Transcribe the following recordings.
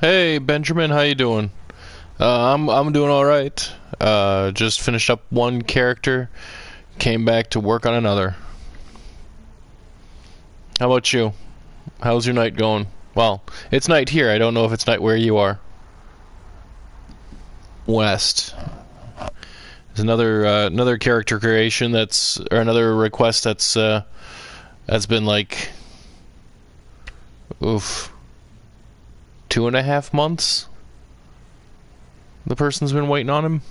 Hey Benjamin, how you doing? I'm doing all right. Just finished up one character, came back to work on another. How about you? How's your night going? Well, it's night here. I don't know if it's night where you are. West. There's another character creation or another request that's been like oof 2.5 months. The person's been waiting on him.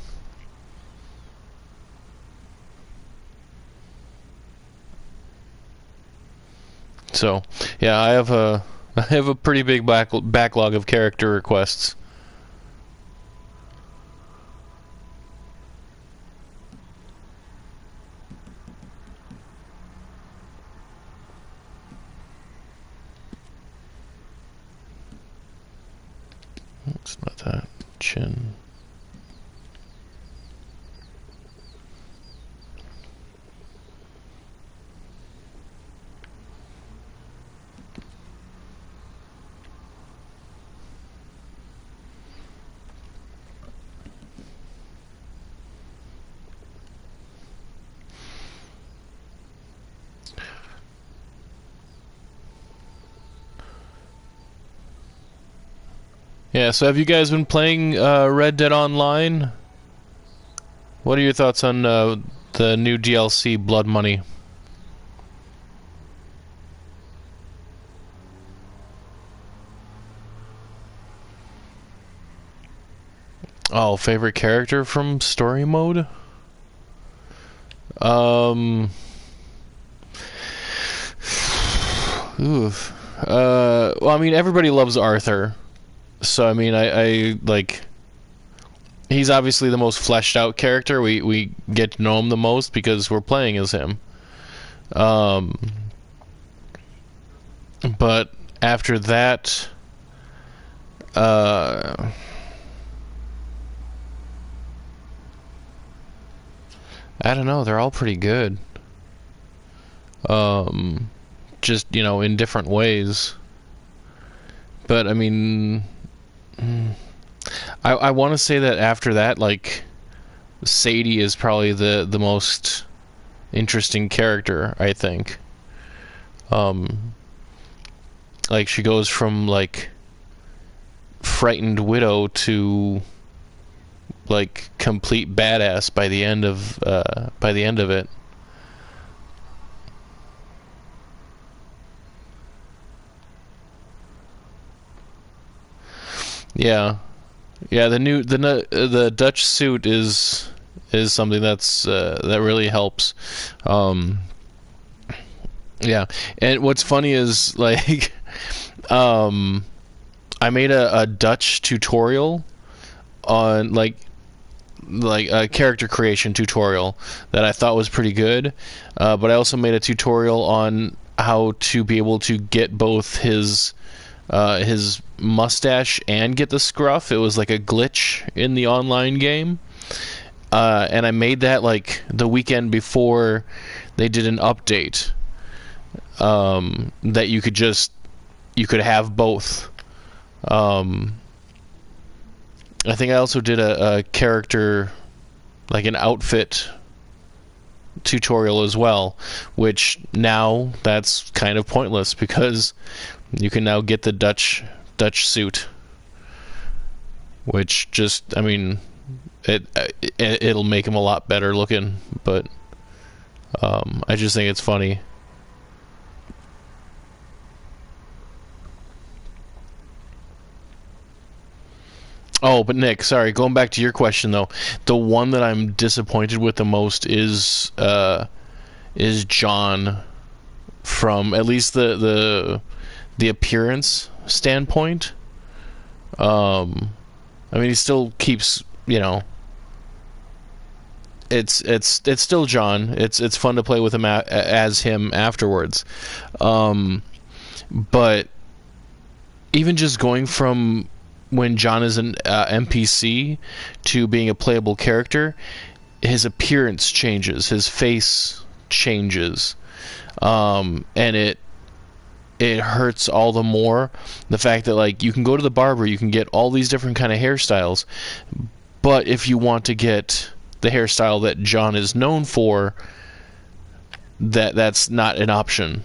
So, yeah, I have a pretty big backlog of character requests. It's not that chin. Yeah, so have you guys been playing Red Dead Online? What are your thoughts on the new DLC, Blood Money? Oh, favorite character from story mode? Um, oof. Well, I mean, everybody loves Arthur, so I mean, I like. He's obviously the most fleshed out character. We get to know him the most because we're playing as him. Um, but after that, uh, I don't know. They're all pretty good. Um, just in different ways. But I mean, I want to say that after that, like Sadie is probably the most interesting character. I think. Um, like she goes from like frightened widow to like complete badass by the end of it. Yeah, yeah. The Dutch suit is something that really helps. Um, yeah, and what's funny is like um, I made a Dutch tutorial on like a character creation tutorial that I thought was pretty good. But I also made a tutorial on how to be able to get both his mustache and get the scruff. It was like a glitch in the online game. And I made that like the weekend before they did an update. That you could have both. Um, I think I also did a character, like an outfit tutorial as well, which now that's kind of pointless because you can now get the Dutch suit, which just I mean it'll make him a lot better looking, but I just think it's funny. Oh, but Nick, sorry, going back to your question though, the one that I'm disappointed with the most is John, from at least the appearance standpoint. Um, I mean, he still keeps, it's still John. It's fun to play with him as him afterwards. Um, but even just going from when John is an NPC to being a playable character, his appearance changes, his face changes, and it hurts all the more. The fact that like you can go to the barber, you can get all these different kind of hairstyles, but if you want to get the hairstyle that John is known for, that's not an option.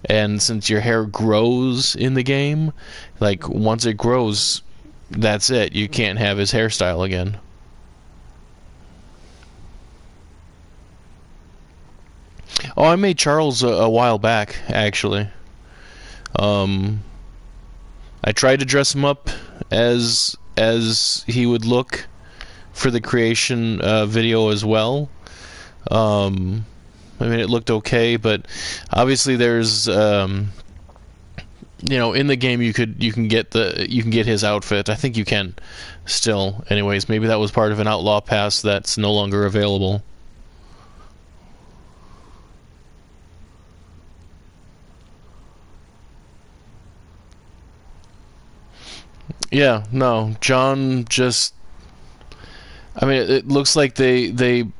And since your hair grows in the game, like once it grows, that's it. You can't have his hairstyle again. Oh, I made Charles a while back, actually. Um, I tried to dress him up as he would look for the creation video as well. I mean, it looked okay, but obviously there's in the game you can get his outfit. I think you can still. Anyways, maybe that was part of an outlaw pass that's no longer available. Yeah, no, John just. I mean, it looks like they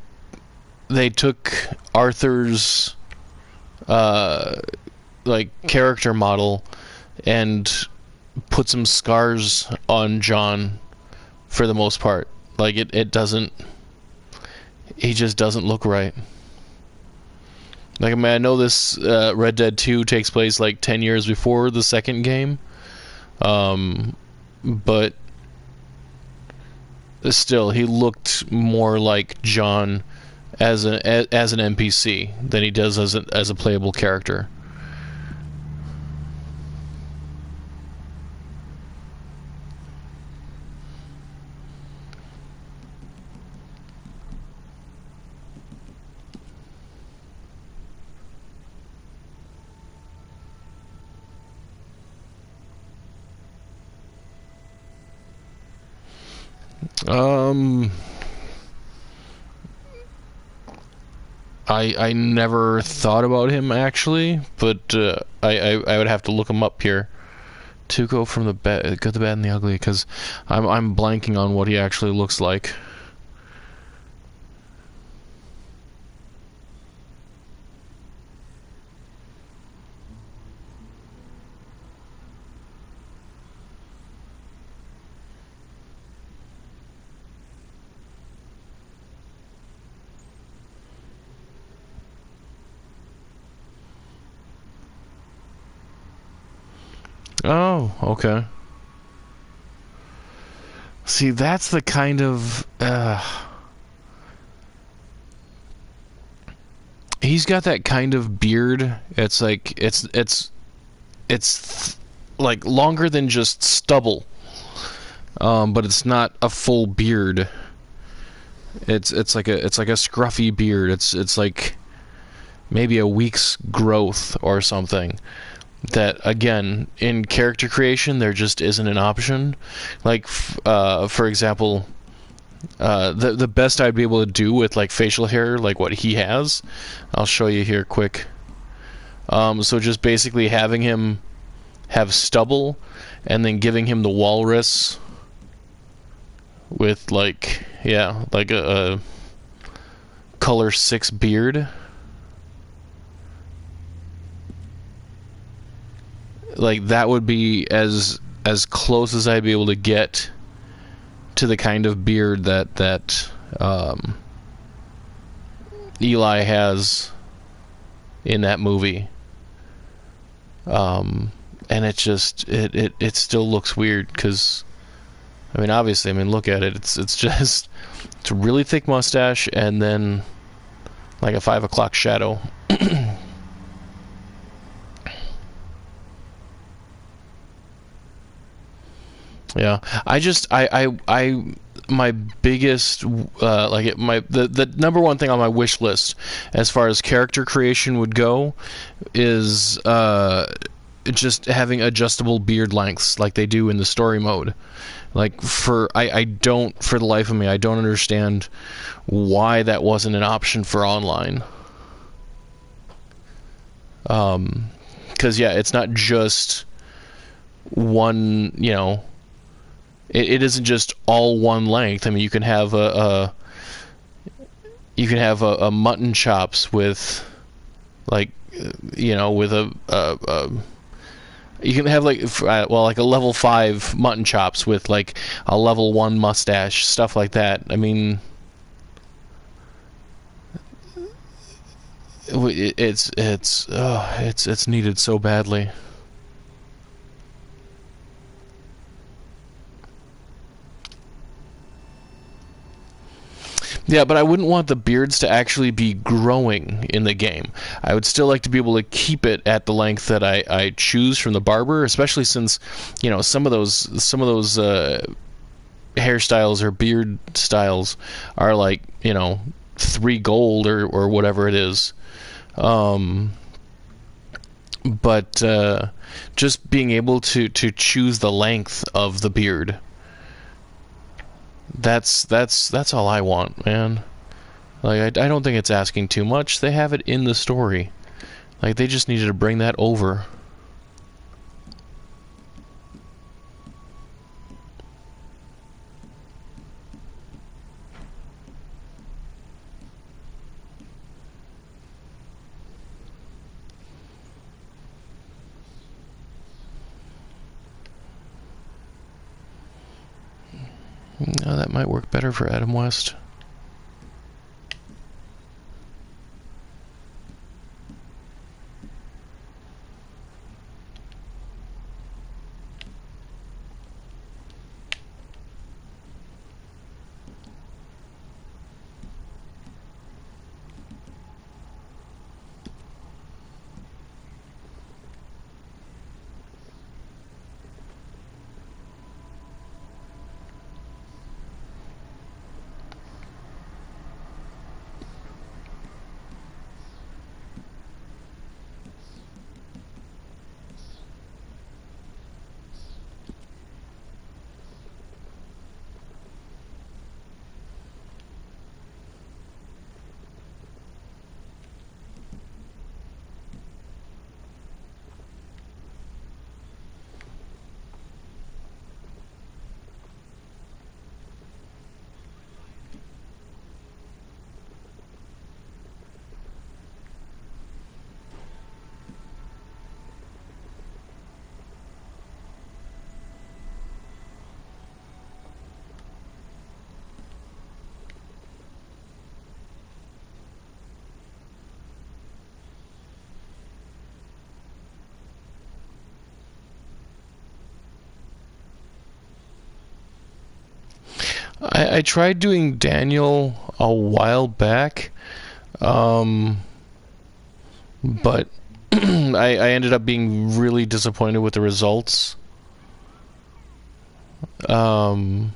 took Arthur's like character model and put some scars on John for the most part. Like it doesn't. He just doesn't look right. Like, I mean, I know this Red Dead 2 takes place like 10 years before the second game. But still, he looked more like John as an NPC than he does as a playable character. I never thought about him actually, but I would have to look him up here to go from the bad, good, the bad, and the ugly, because I'm blanking on what he actually looks like. Oh, okay. See, that's the kind of he's got that kind of beard. It's like it's like longer than just stubble, but it's not a full beard. It's like a scruffy beard. It's like maybe a week's growth or something. That again, in character creation, there just isn't an option. Like, for example, the best I'd be able to do with like facial hair, like what he has, I'll show you here quick. So just basically having him have stubble, and then giving him the walrus with like a color 6 beard. Like that would be as close as I'd be able to get to the kind of beard that Eli has in that movie. And it just it still looks weird because, I mean, obviously, I mean, look at it. It's a really thick mustache and then like a 5 o'clock shadow. Yeah, I my biggest the number one thing on my wish list as far as character creation would go is just having adjustable beard lengths like they do in the story mode. Like I don't, for the life of me, I don't understand why that wasn't an option for online. Because yeah, it's not just one, it isn't just all one length. I mean, you can have a mutton chops with, like, with a You can have like well, like a level 5 mutton chops with like a level 1 mustache, stuff like that. I mean, it's needed so badly. Yeah, but I wouldn't want the beards to actually be growing in the game. I would still like to be able to keep it at the length that I choose from the barber, especially since, you know, some of those hairstyles or beard styles are like, you know, 3 gold or whatever it is. Um, but just being able to choose the length of the beard. That's all I want, man. Like I don't think it's asking too much. They have it in the story. Like they just needed to bring that over. Now that might work better for Adam West. I tried doing Daniel a while back, but I ended up being really disappointed with the results. Um,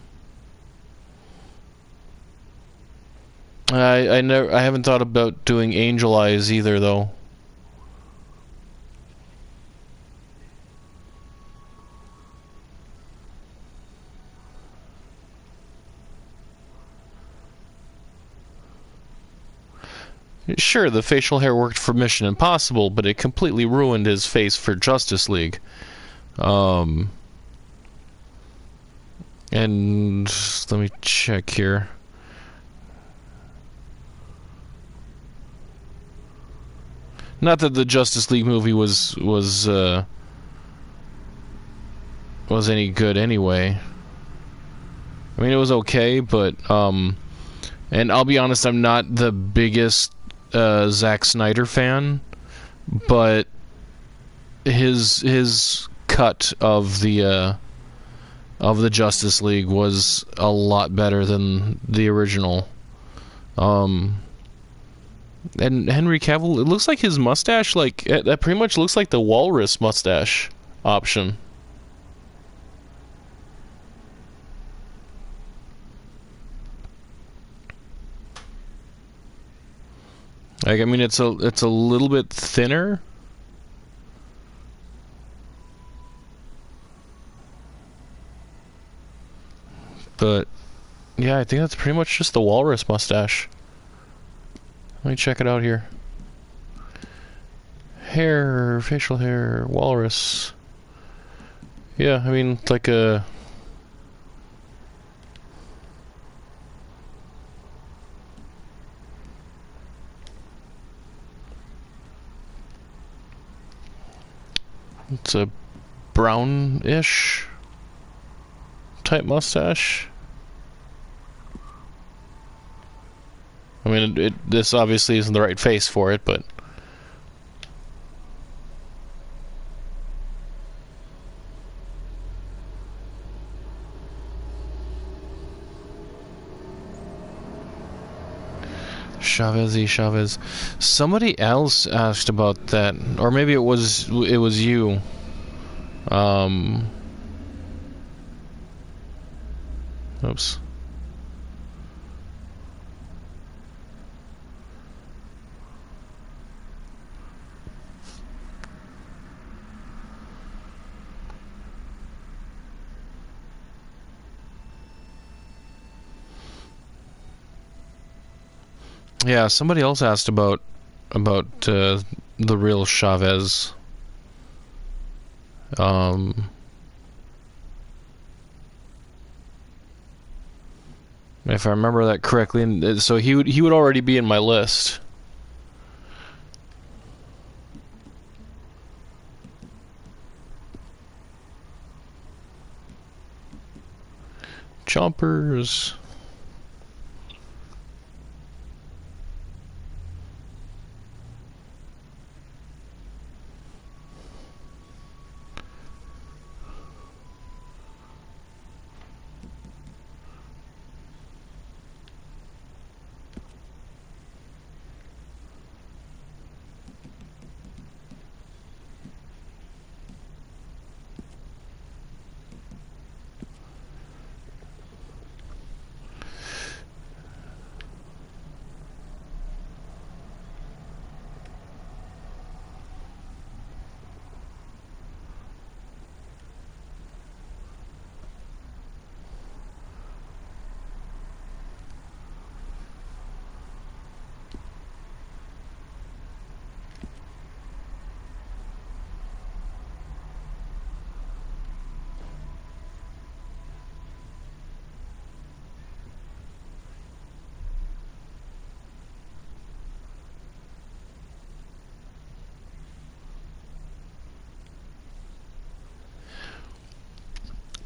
I haven't thought about doing Angel Eyes either, though. Sure, the facial hair worked for Mission Impossible, but it completely ruined his face for Justice League. Um, and let me check here. Not that the Justice League movie was any good anyway. I mean, it was okay, but and I'll be honest, I'm not the biggest Zack Snyder fan, but his cut of the Justice League was a lot better than the original. And Henry Cavill, it looks like his mustache, like that pretty much looks like the walrus mustache option. Like, I mean, it's a little bit thinner. But yeah, I think that's pretty much just the walrus mustache. Let me check it out here. Hair, facial hair, walrus. Yeah, I mean, like a... It's a brownish type mustache. I mean, this obviously isn't the right face for it, but... Chavez. Somebody else asked about that, or maybe it was you. Oops. Yeah, somebody else asked about the real Chavez. If I remember that correctly, and so he would already be in my list. Chompers.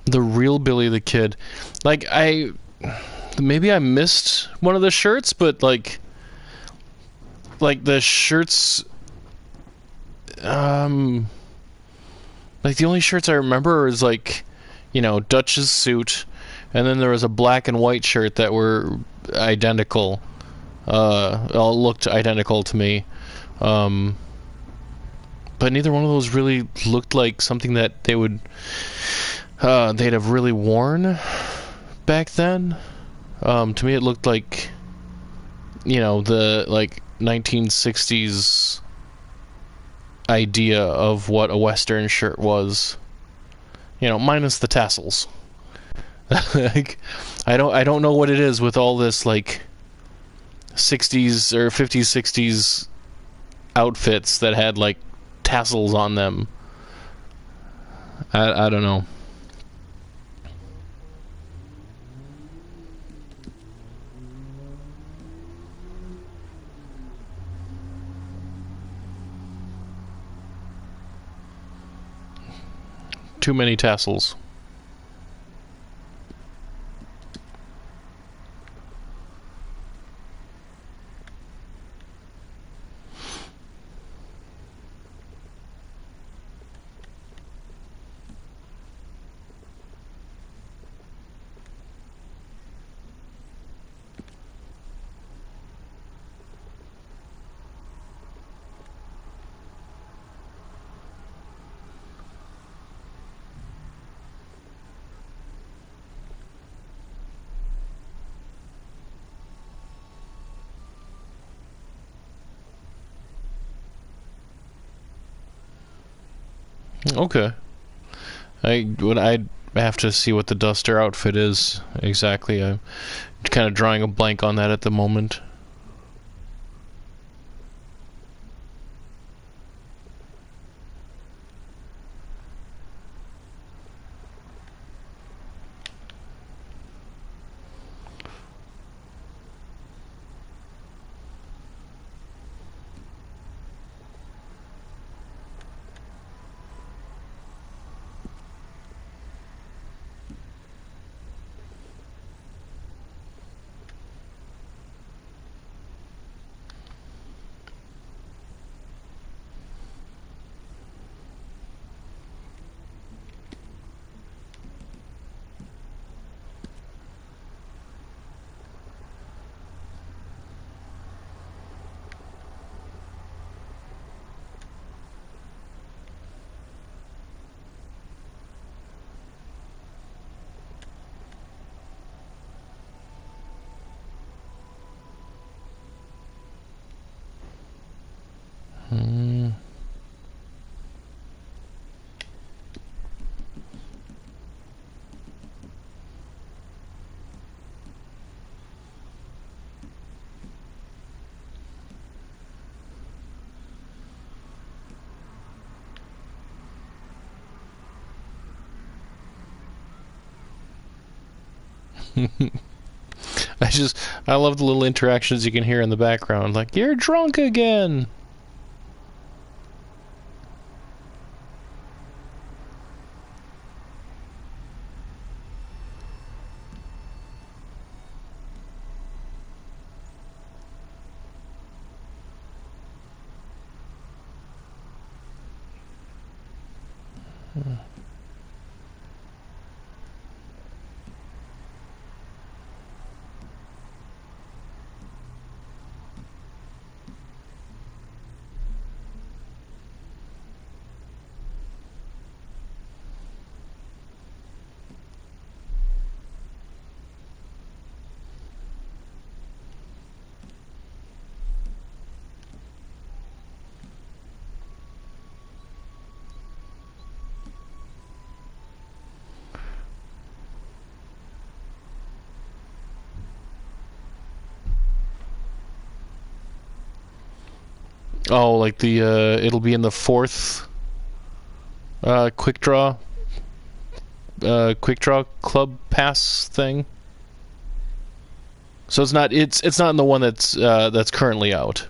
The real Billy the Kid. Like, maybe I missed one of the shirts, but like the shirts, like the only shirts I remember is like, Dutch's suit, and then there was a black and white shirt that were identical, all looked identical to me, but neither one of those really looked like something that they'd have really worn back then. To me, it looked like, the like 1960s idea of what a Western shirt was. Minus the tassels. Like, I don't know what it is with all this like 60s or 50s, 60s outfits that had like tassels on them. I don't know. Too many tassels. Okay. I'd have to see what the Duster outfit is exactly. I'm kind of drawing a blank on that at the moment. Mm. I love the little interactions you can hear in the background, like, you're drunk again. Oh, like the it'll be in the fourth quick draw club pass thing. So it's not in the one that's currently out.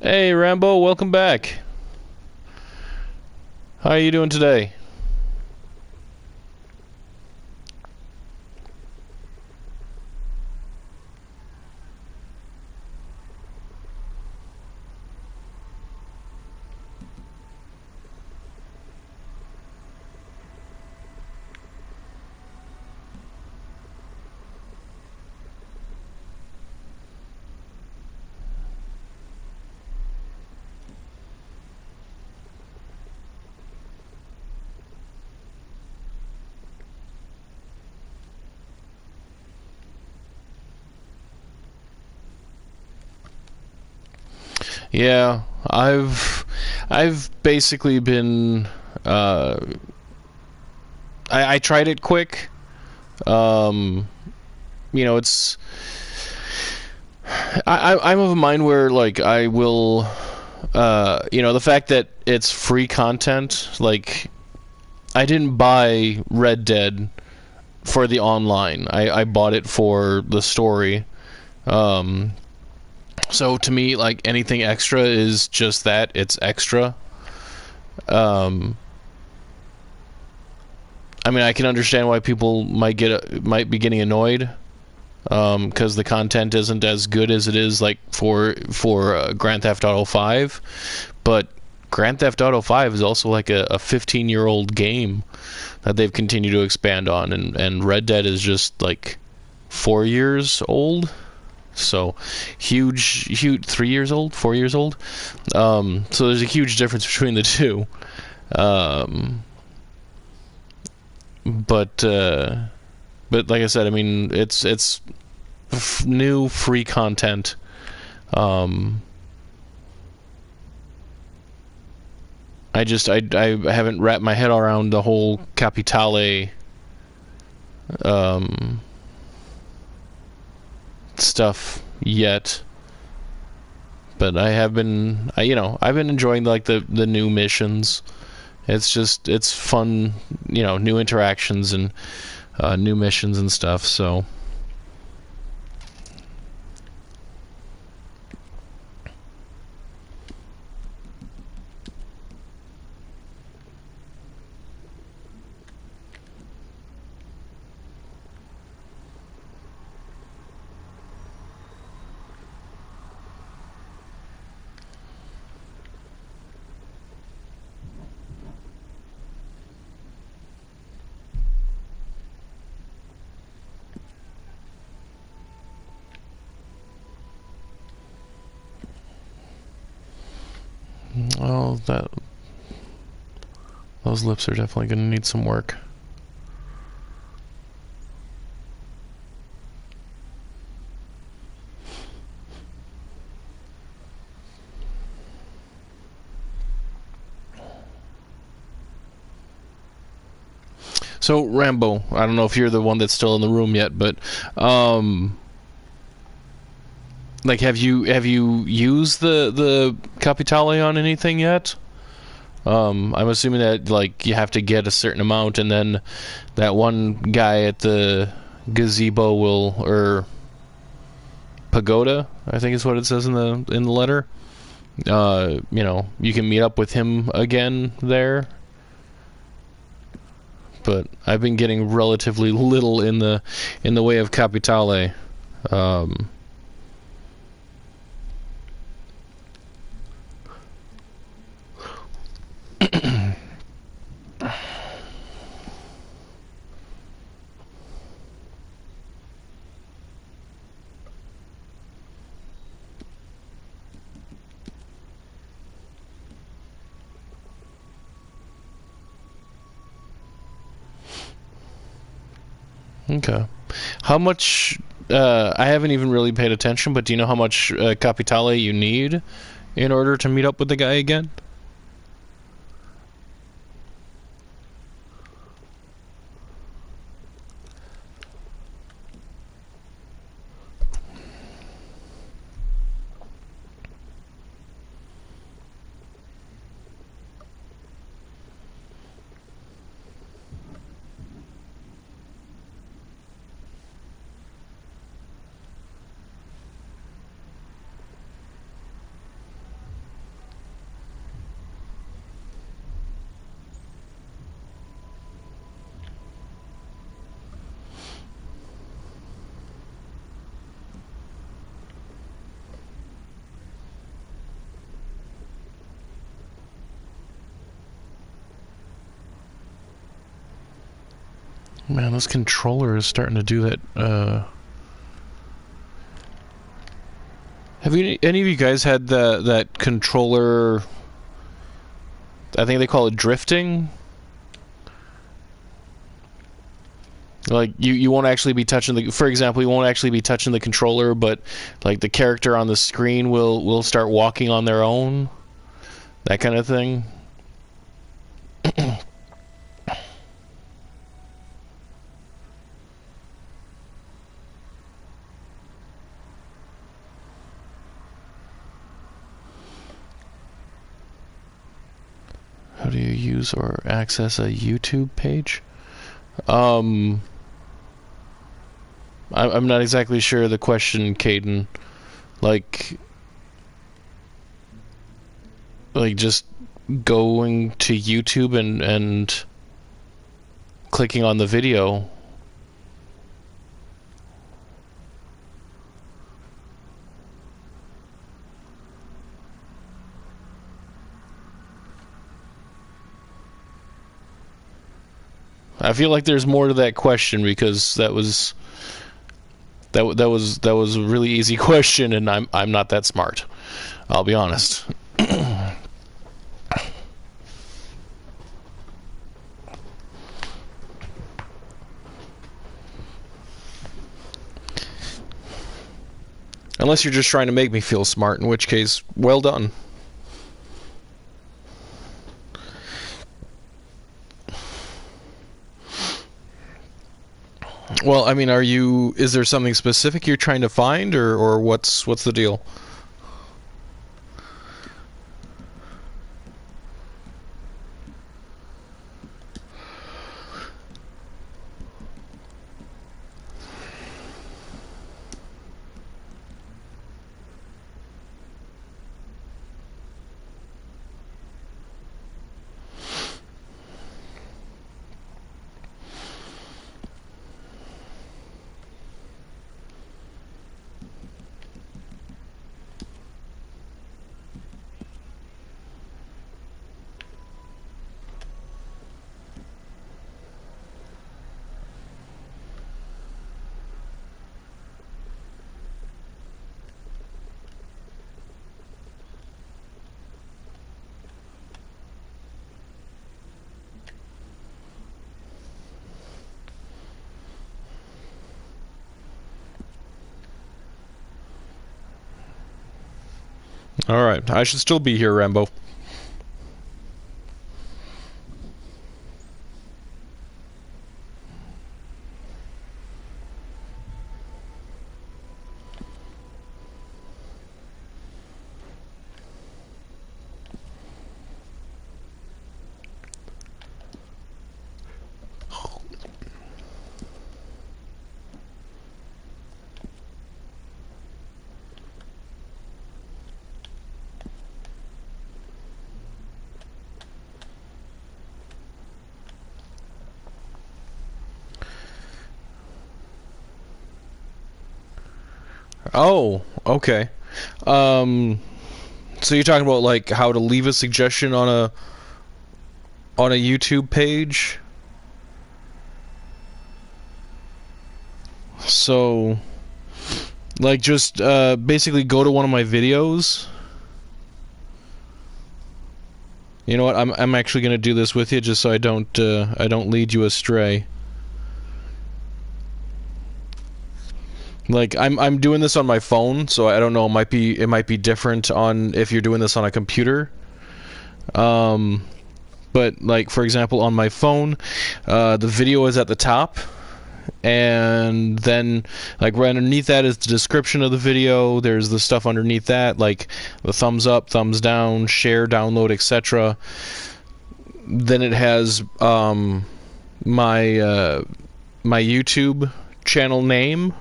Hey Rambo, welcome back. How are you doing today? Yeah, I've basically been I tried it quick. Um, it's I'm of a mind where like I will the fact that it's free content, like I didn't buy Red Dead for the online. I bought it for the story. Um, so to me, like anything extra is just that, it's extra. Um, I mean, I can understand why people might be getting annoyed because the content isn't as good as it is like for Grand Theft Auto 5, but Grand Theft Auto 5 is also like a 15-year-old game that they've continued to expand on, and Red Dead is just like 4 years old. So huge 3 years old, 4 years old. So there's a huge difference between the two. Um, but but like I said, I mean it's new free content. Um, I haven't wrapped my head around the whole Capitale um, stuff yet, but I have been I've been enjoying like the new missions. It's fun, new interactions and new missions and stuff. So Oh, those lips are definitely going to need some work. So Rambo, I don't know if you're the one that's still in the room yet, but like, have you used the Capitale on anything yet? I'm assuming that like you have to get a certain amount, and then that one guy at the gazebo will, or pagoda, I think is what it says in the letter. You can meet up with him again there. But I've been getting relatively little in the way of Capitale. Okay. How much? I haven't even really paid attention, but do you know how much Capitale you need in order to meet up with the guy again? Man, this controller is starting to do that. Have any of you guys had that controller? I think they call it drifting. Like you won't actually be touching the. For example, you won't actually be touching the controller, but like the character on the screen will start walking on their own. That kind of thing. How do you use or access a YouTube page? I'm not exactly sure the question, Caden. Like just going to YouTube and clicking on the video. I feel like there's more to that question, because that was a really easy question, and I'm not that smart. I'll be honest. Unless you're just trying to make me feel smart, in which case, well done. Well, I mean, is there something specific you're trying to find, or what's the deal? All right. I should still be here, Rambo. Oh, okay. Um, so you're talking about like how to leave a suggestion on a YouTube page? So, like, just basically go to one of my videos. You know what? I'm actually gonna do this with you just so I don't lead you astray. Like I'm doing this on my phone, so I don't know. It might be different on if you're doing this on a computer. Um, but like for example, on my phone, the video is at the top, and then like right underneath that is the description of the video. There's the stuff underneath that, like the thumbs up, thumbs down, share, download, etc. Then it has my my YouTube channel name.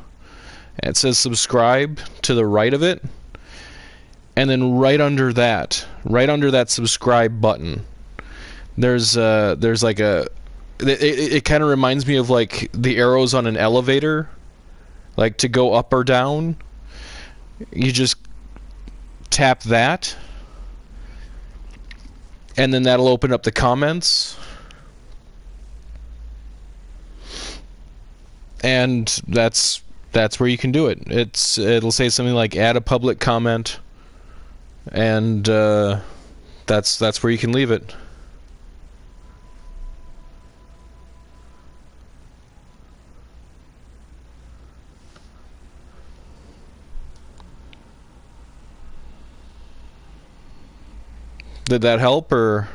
It says subscribe to the right of it, and then right under that subscribe button, there's like a it kind of reminds me of like the arrows on an elevator, like to go up or down. You just tap that, and then that'll open up the comments, and that's where you can do it. It'll say something like add a public comment, and that's where you can leave it. Did that help, or?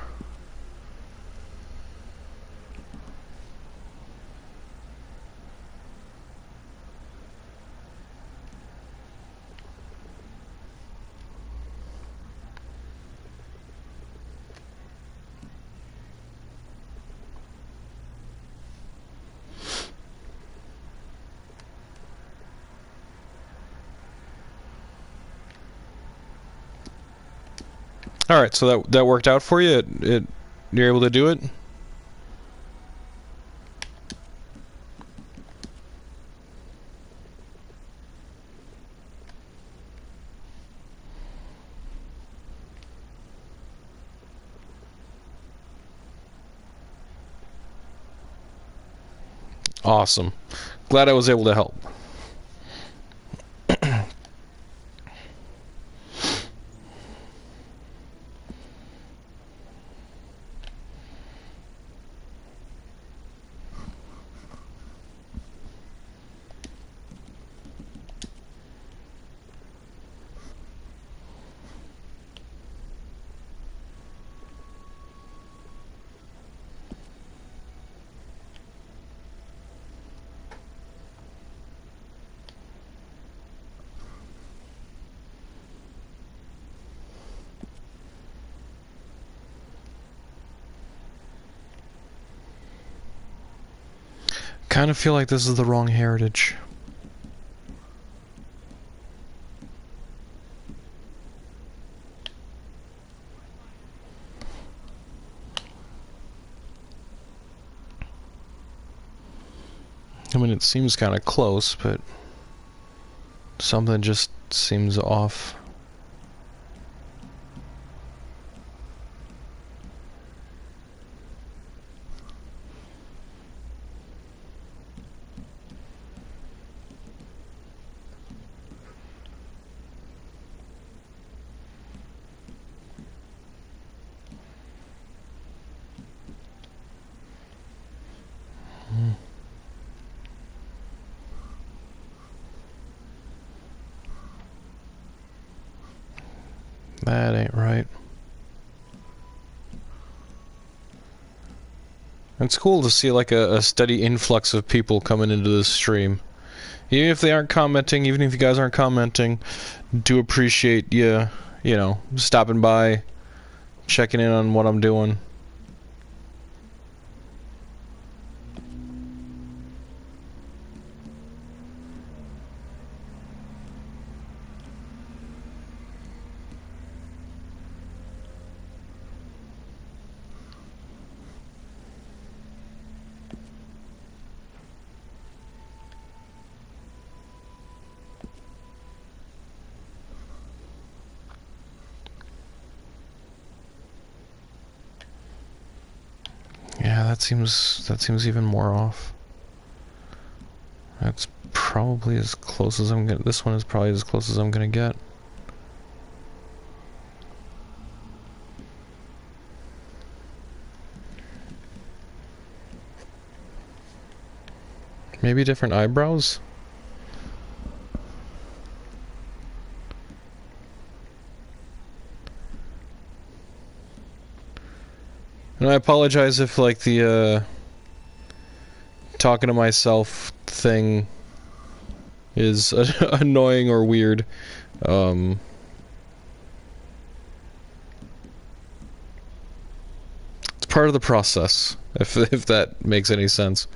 All right, so that worked out for you. You're able to do it. Awesome. Glad I was able to help. Kind of feel like this is the wrong heritage. I mean, it seems kind of close, but something just seems off. That ain't right. It's cool to see like a steady influx of people coming into this stream. Even if they aren't commenting, even if you guys aren't commenting, do appreciate you know, stopping by, checking in on what I'm doing. Yeah, that seems even more off. That's probably as close as I'm gonna. This one is probably as close as I'm gonna get. Maybe different eyebrows? And I apologize if, like, the, talking to myself thing is annoying or weird. It's part of the process, if that makes any sense.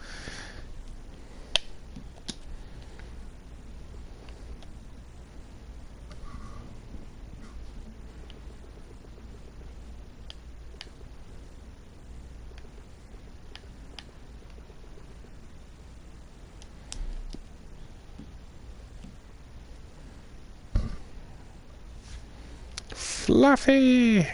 Fluffy!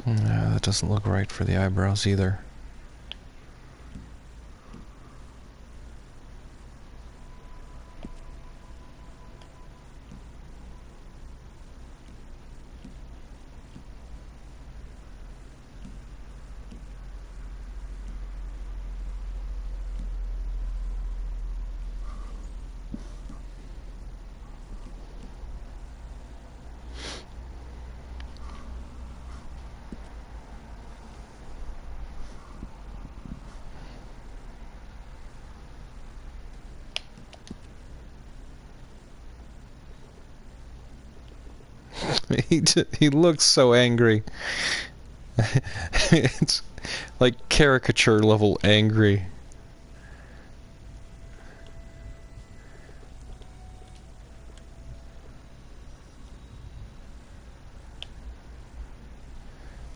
Yeah, that doesn't look right for the eyebrows either. He looks so angry. It's like caricature level angry.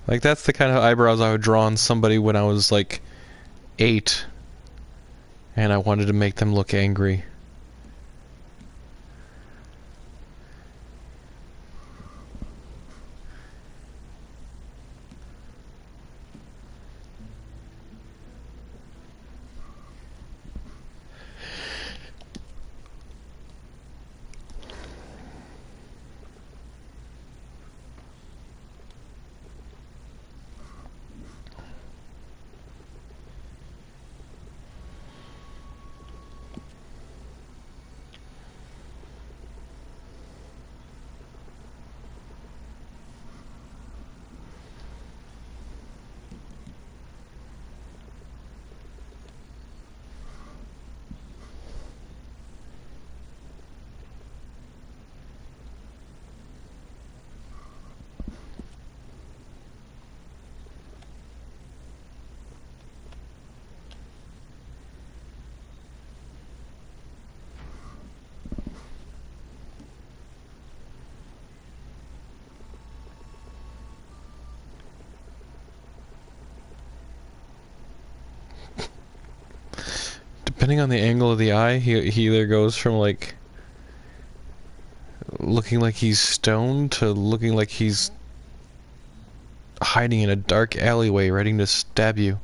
Like, that's the kind of eyebrows I would draw on somebody when I was like 8 and I wanted to make them look angry. depending on the angle of the eye, he either goes from like looking like he's stoned to looking like he's hiding in a dark alleyway ready to stab you.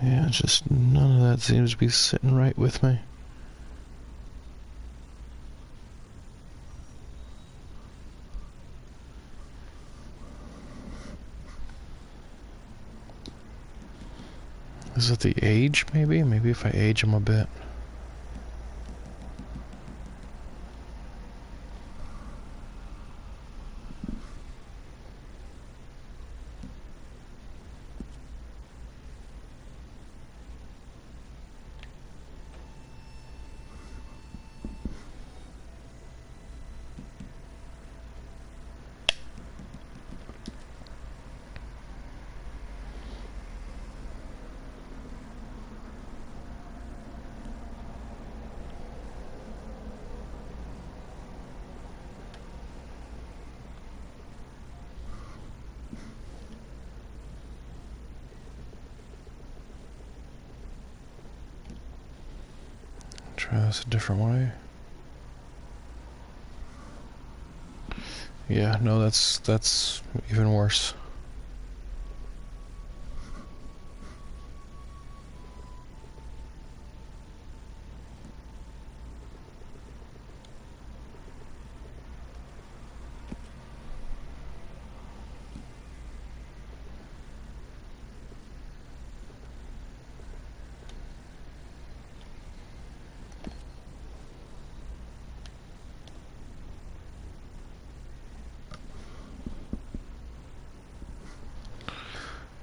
Yeah, just none of that seems to be sitting right with me. Is it the age, maybe? Maybe if I age him a bit. Try this a different way. Yeah, no, that's even worse.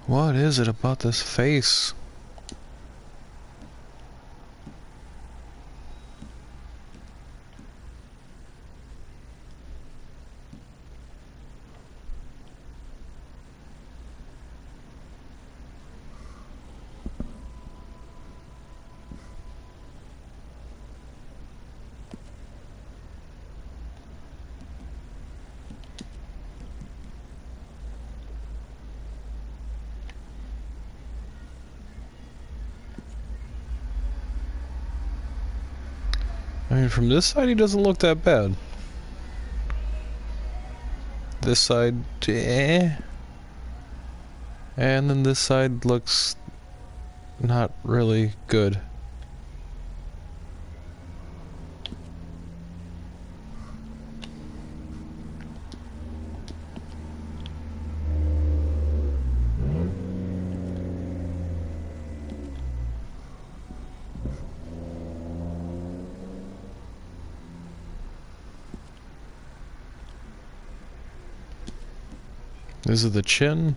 What is it about this face? I mean, from this side, he doesn't look that bad. This side, eh. And then this side looks not really good. Is it the chin?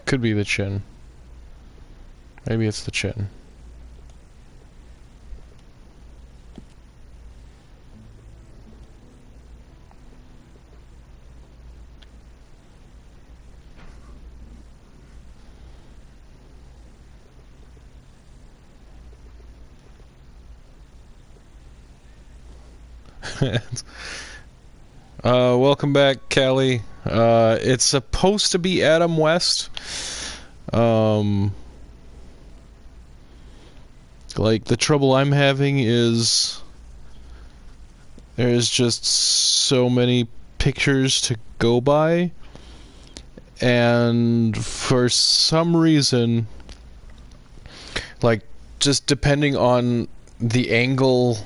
Could be the chin. Maybe it's the chin. Welcome back, Callie. It's supposed to be Adam West. Like, the trouble I'm having is there's just so many pictures to go by and for some reason, like, just depending on the angle,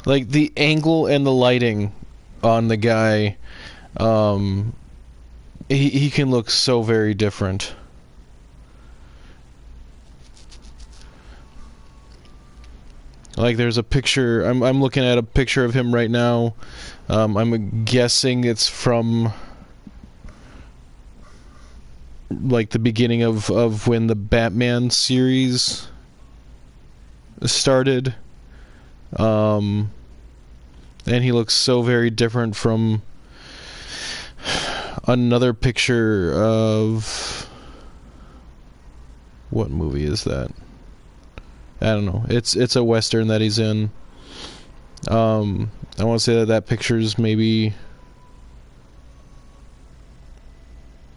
like the angle and the lighting on the guy, he can look so very different. Like, there's a picture, I'm looking at a picture of him right now. I'm guessing it's from like the beginning of when the Batman series started. And he looks so very different from another picture of... What movie is that? I don't know. It's a Western that he's in. I want to say that picture's maybe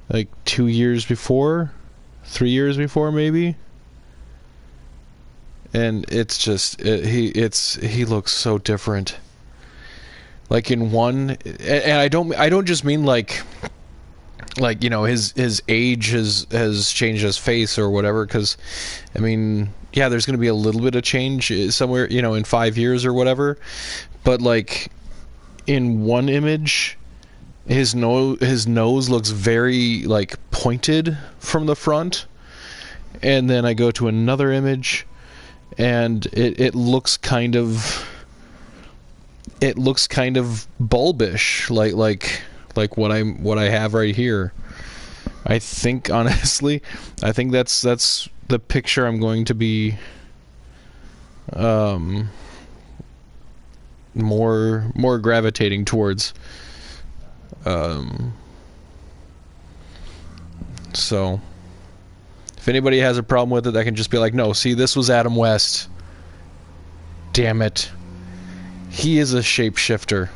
like 2 years before, 3 years before, maybe. And it's just he looks so different. Like in one, and I don't just mean like you know, his age has changed his face or whatever, because I mean, yeah, there's going to be a little bit of change somewhere, you know, in 5 years or whatever, but like in one image, his nose looks very like pointed from the front, and then I go to another image and it looks kind of bulbish, like what I have right here. I think, honestly, that's the picture I'm going to be more gravitating towards. So if anybody has a problem with it, I can just be like, no, see, this was Adam West. Damn it. He is a shapeshifter.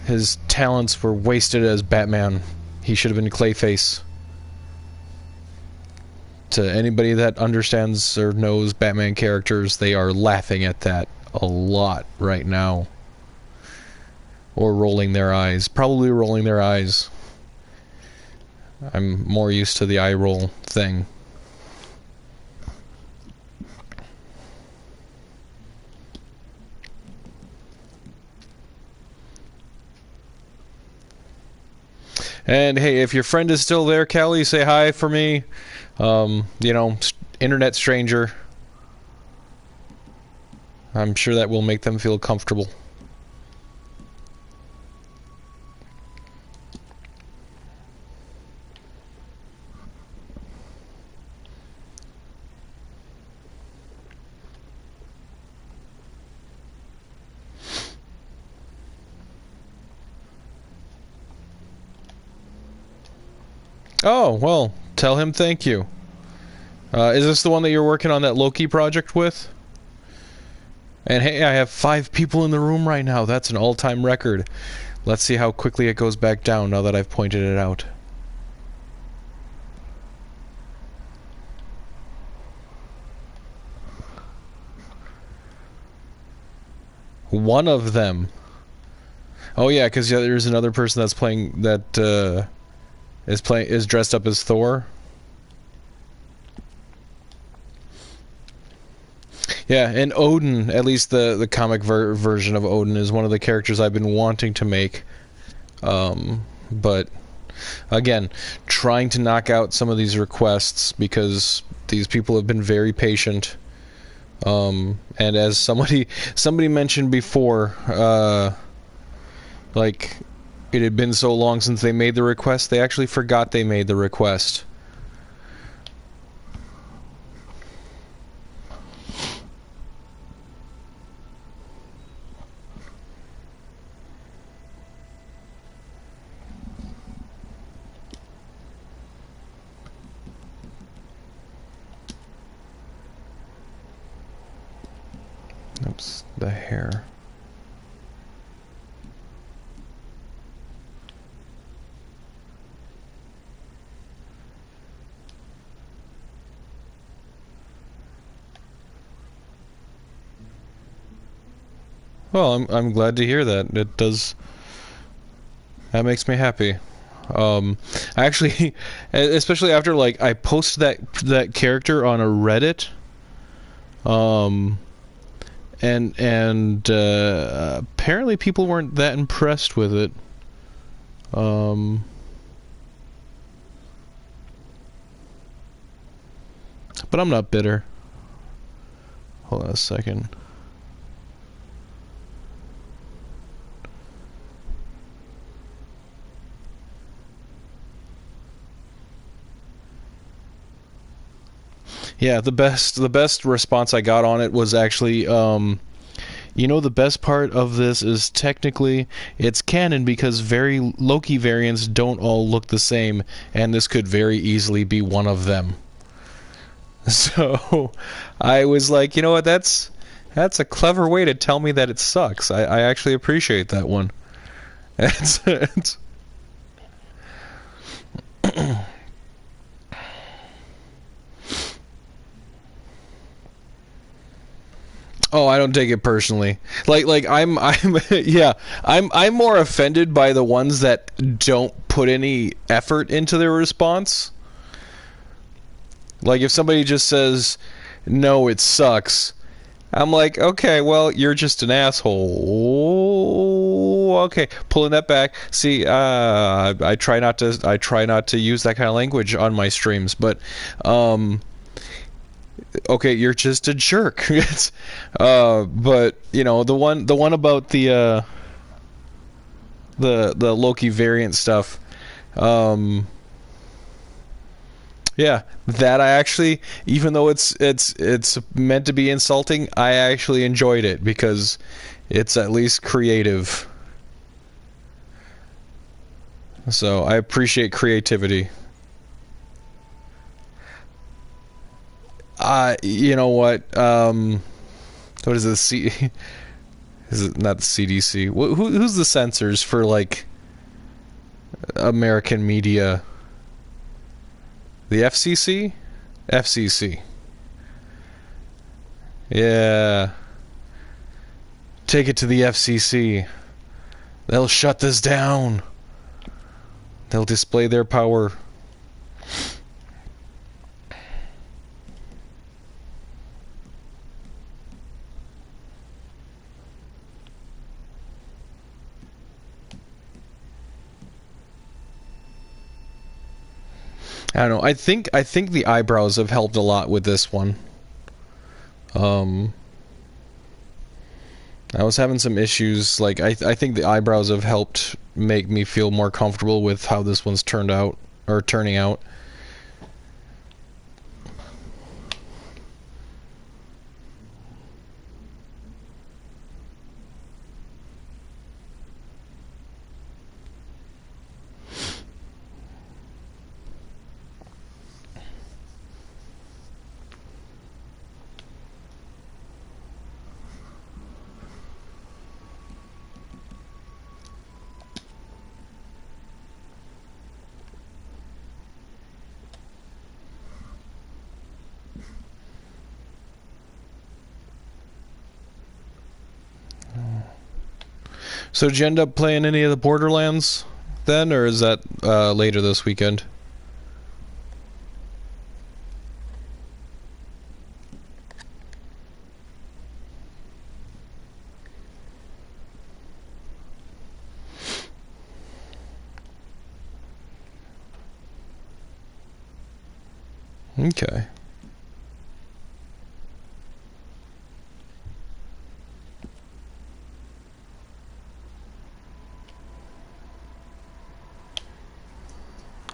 His talents were wasted as Batman. He should have been Clayface. To anybody that understands or knows Batman characters, they are laughing at that a lot right now. Or rolling their eyes. Probably rolling their eyes. I'm more used to the eye roll thing. And hey, if your friend is still there, Callie, say hi for me. You know, internet stranger. I'm sure that will make them feel comfortable. Oh, well, tell him thank you. Is this the one that you're working on that Loki project with? And hey, I have 5 people in the room right now. That's an all-time record. Let's see how quickly it goes back down now that I've pointed it out. One of them. Oh yeah, because there's another person that's playing that is dressed up as Thor. Yeah, and Odin, at least the comic version of Odin, is one of the characters I've been wanting to make. But again, trying to knock out some of these requests because these people have been very patient. And as somebody mentioned before, like, it had been so long since they made the request, they actually forgot they made the request. Oops, the hair. Well, I'm glad to hear that. It does. That makes me happy. Actually, especially after like I posted that character on a Reddit, um, and apparently people weren't that impressed with it. Um, but I'm not bitter. Hold on a second. Yeah, the best response I got on it was actually, you know, the best part of this is technically it's canon because very Loki variants don't all look the same, and this could very easily be one of them. So I was like, you know what, that's a clever way to tell me that it sucks. I actually appreciate that one. It's Oh, I don't take it personally. Like I'm yeah, I'm more offended by the ones that don't put any effort into their response. Like if somebody just says, "No, it sucks." I'm like, "Okay, well, you're just an asshole." Okay, pulling that back. See, I try not to use that kind of language on my streams, but okay, you're just a jerk. It's, but you know the one about the Loki variant stuff. Yeah, that I actually, even though it's meant to be insulting, I actually enjoyed it because it's at least creative. So I appreciate creativity. You know what is this? Is it not the CDC? Who's the censors for like American media? The FCC? FCC. Yeah. Take it to the FCC. They'll shut this down. They'll display their power. I don't know. I think the eyebrows have helped a lot with this one. Um, I was having some issues. Like I think the eyebrows have helped make me feel more comfortable with how this one's turned out or turning out. So did you end up playing any of the Borderlands then, or is that later this weekend? Okay.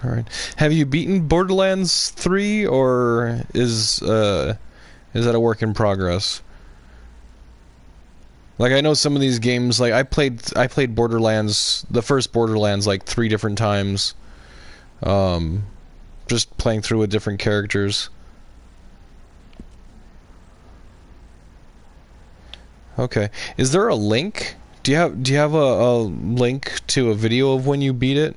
All right. Have you beaten Borderlands 3, or is that a work in progress? Like I know some of these games, like I played Borderlands, the first Borderlands, like 3 different times. Um, just playing through with different characters. Okay. Is there a link? Do you have a link to a video of when you beat it?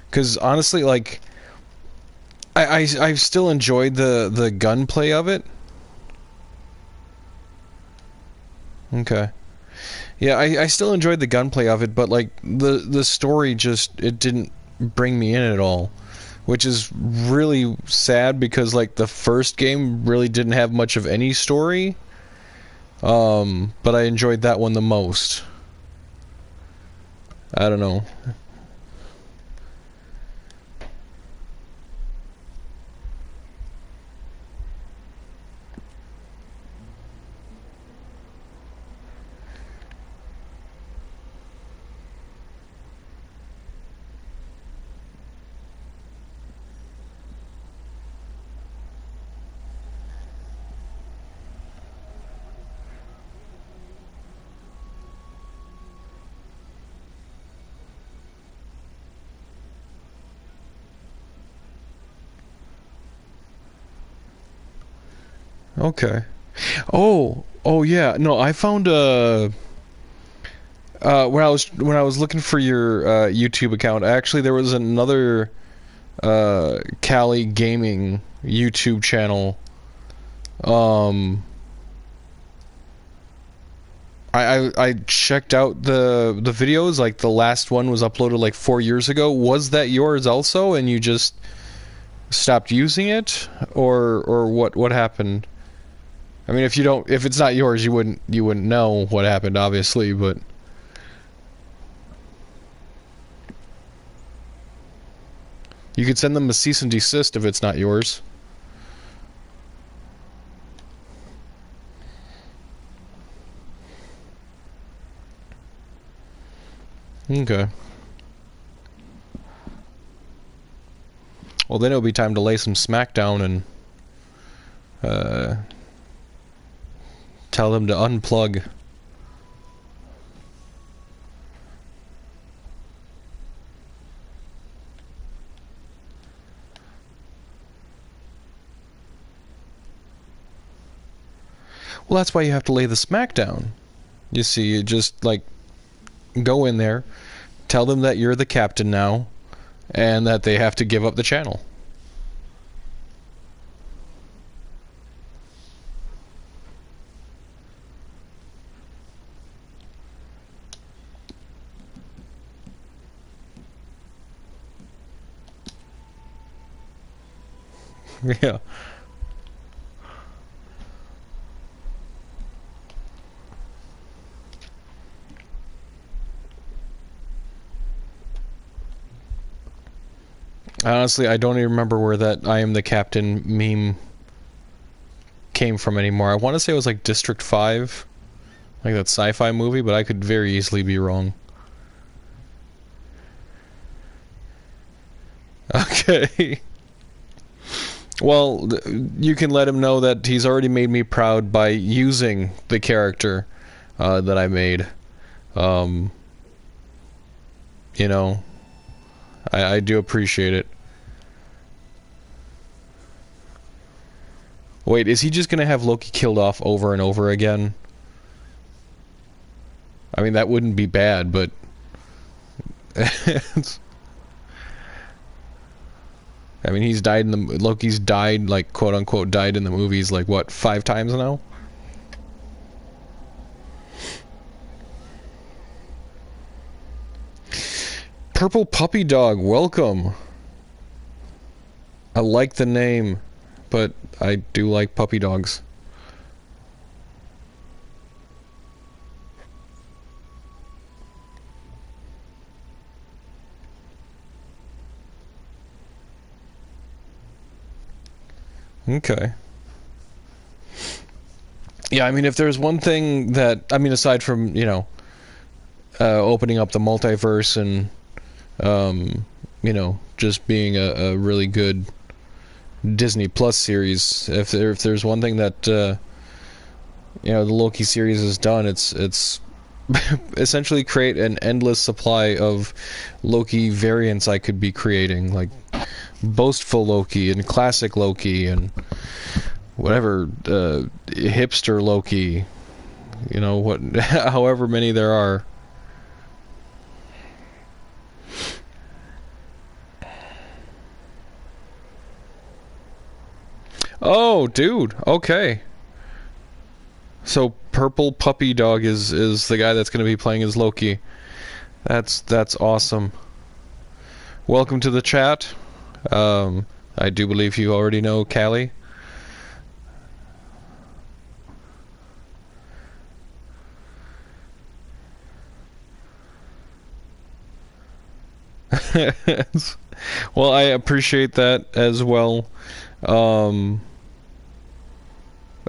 Because honestly, like I've still enjoyed the gunplay of it. Okay. Yeah, I still enjoyed the gunplay of it, but like the story just it didn't bring me in at all, which is really sad because like the first game really didn't have much of any story. But I enjoyed that one the most. I don't know. Okay. Oh yeah. No, I found when I was looking for your YouTube account, actually there was another Cali Gaming YouTube channel. Um I checked out the videos, like the last one was uploaded like 4 years ago. Was that yours also and you just stopped using it, or what happened? I mean, if it's not yours, you wouldn't know what happened, obviously, but you could send them a cease and desist if it's not yours. Okay. Well, then it'll be time to lay some smackdown and tell them to unplug. Well, that's why you have to lay the smackdown. You see, you just, like, go in there, tell them that you're the captain now, and that they have to give up the channel. Yeah. Honestly, I don't even remember where that I am the captain meme came from anymore. I want to say it was like District 5, like that sci-fi movie, but I could very easily be wrong. Okay. Well, you can let him know that he's already made me proud by using the character that I made. Um, you know, I do appreciate it. Wait, is he just gonna have Loki killed off over and over again? I mean, that wouldn't be bad, but... I mean, he's died in the... Loki's died, like, quote-unquote, died in the movies, like, what, 5 times now? Purple Puppy Dog, welcome! I like the name, but I do like puppy dogs. Okay. Yeah, I mean, if there's one thing that... I mean, aside from, you know, opening up the multiverse and, you know, just being a really good Disney Plus series, if there's one thing that, you know, the Loki series has done, it's essentially create an endless supply of Loki variants I could be creating, like boastful Loki and classic Loki and whatever, hipster Loki, you know, what, however many there are. Oh, dude, okay. So Purple Puppy Dog is the guy that's going to be playing as Loki. That's awesome. welcome to the chat. I do believe you already know Callie. Well, I appreciate that as well.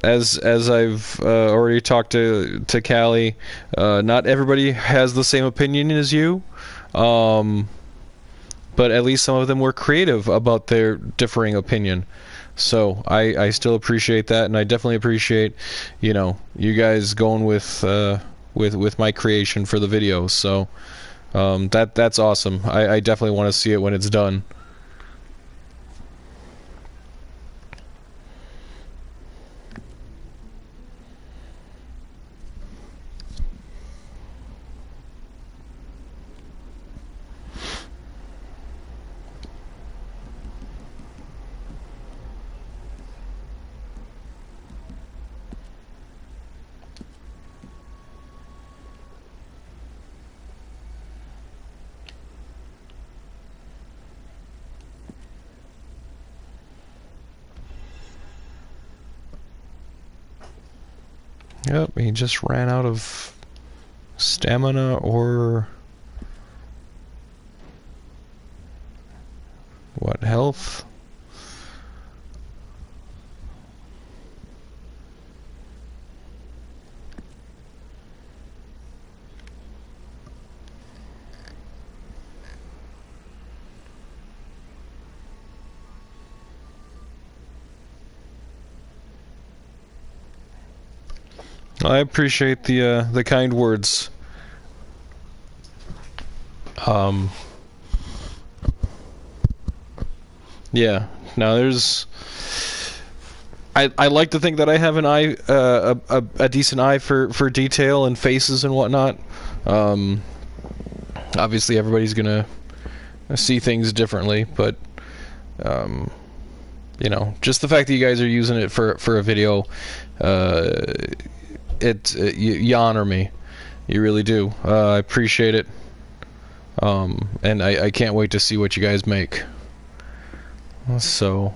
As I've already talked to Callie, not everybody has the same opinion as you, but at least some of them were creative about their differing opinion. So I still appreciate that, and I definitely appreciate, you guys going with my creation for the video. So that's awesome. I definitely want to see it when it's done. Yep, he just ran out of stamina or what, health? I appreciate the kind words. Yeah. Now there's. I like to think that I have an eye, a decent eye for detail and faces and whatnot. Obviously, everybody's gonna see things differently, but just the fact that you guys are using it for a video, you honor me. You really do. I appreciate it. And I can't wait to see what you guys make. So,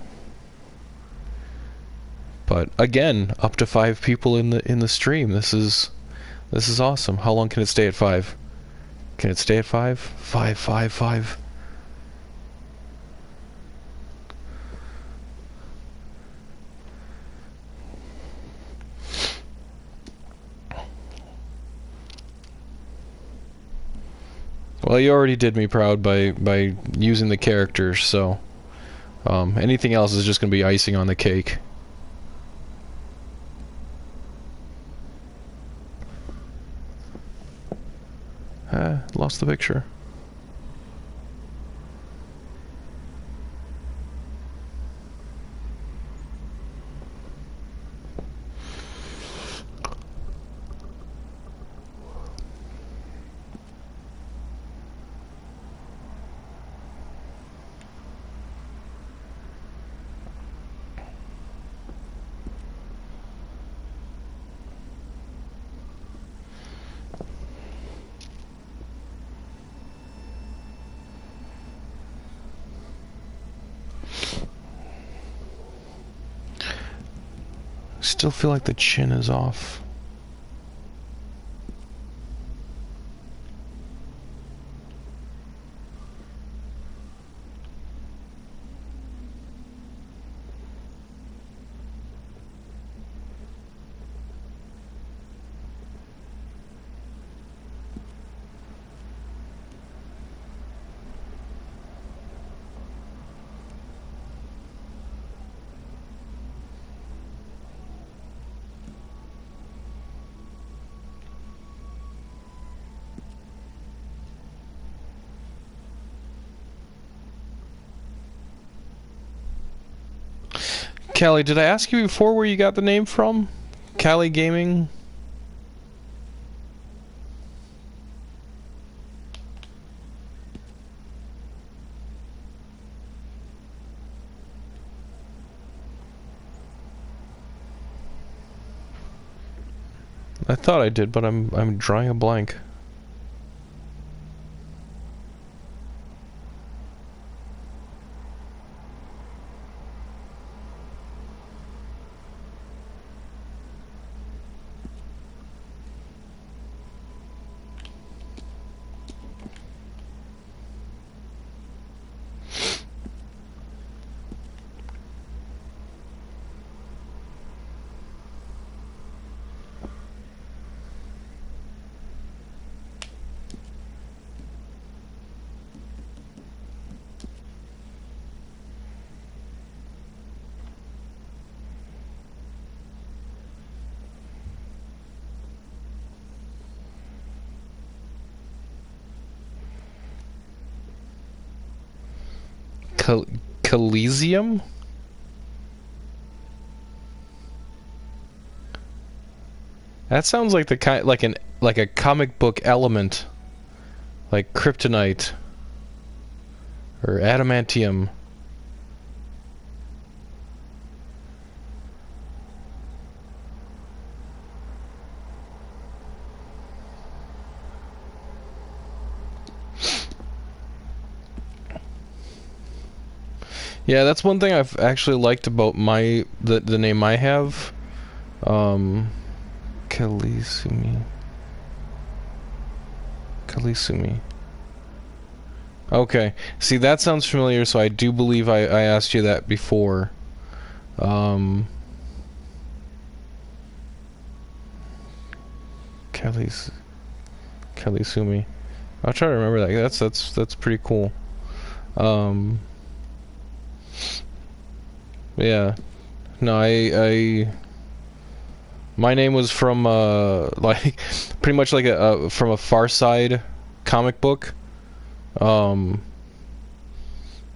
but again, up to 5 people in the stream. This is awesome. How long can it stay at 5? Can it stay at 5? 5, 5, 5. Well, you already did me proud by using the characters, so anything else is just going to be icing on the cake. Lost the picture. Still feel like the chin is off. Callie, did I ask you before where you got the name from? Callie Gaming? I thought I did, but I'm drawing a blank. Coliseum? That sounds like the kind like a comic book element, like kryptonite or adamantium. Yeah, that's one thing I've actually liked about the name I have. Kalisumi. Kalisumi. Okay. See, that sounds familiar, so I do believe I asked you that before. Kalisumi. I'll try to remember that. That's pretty cool. Yeah. No, my name was from like pretty much like from a Far Side comic book.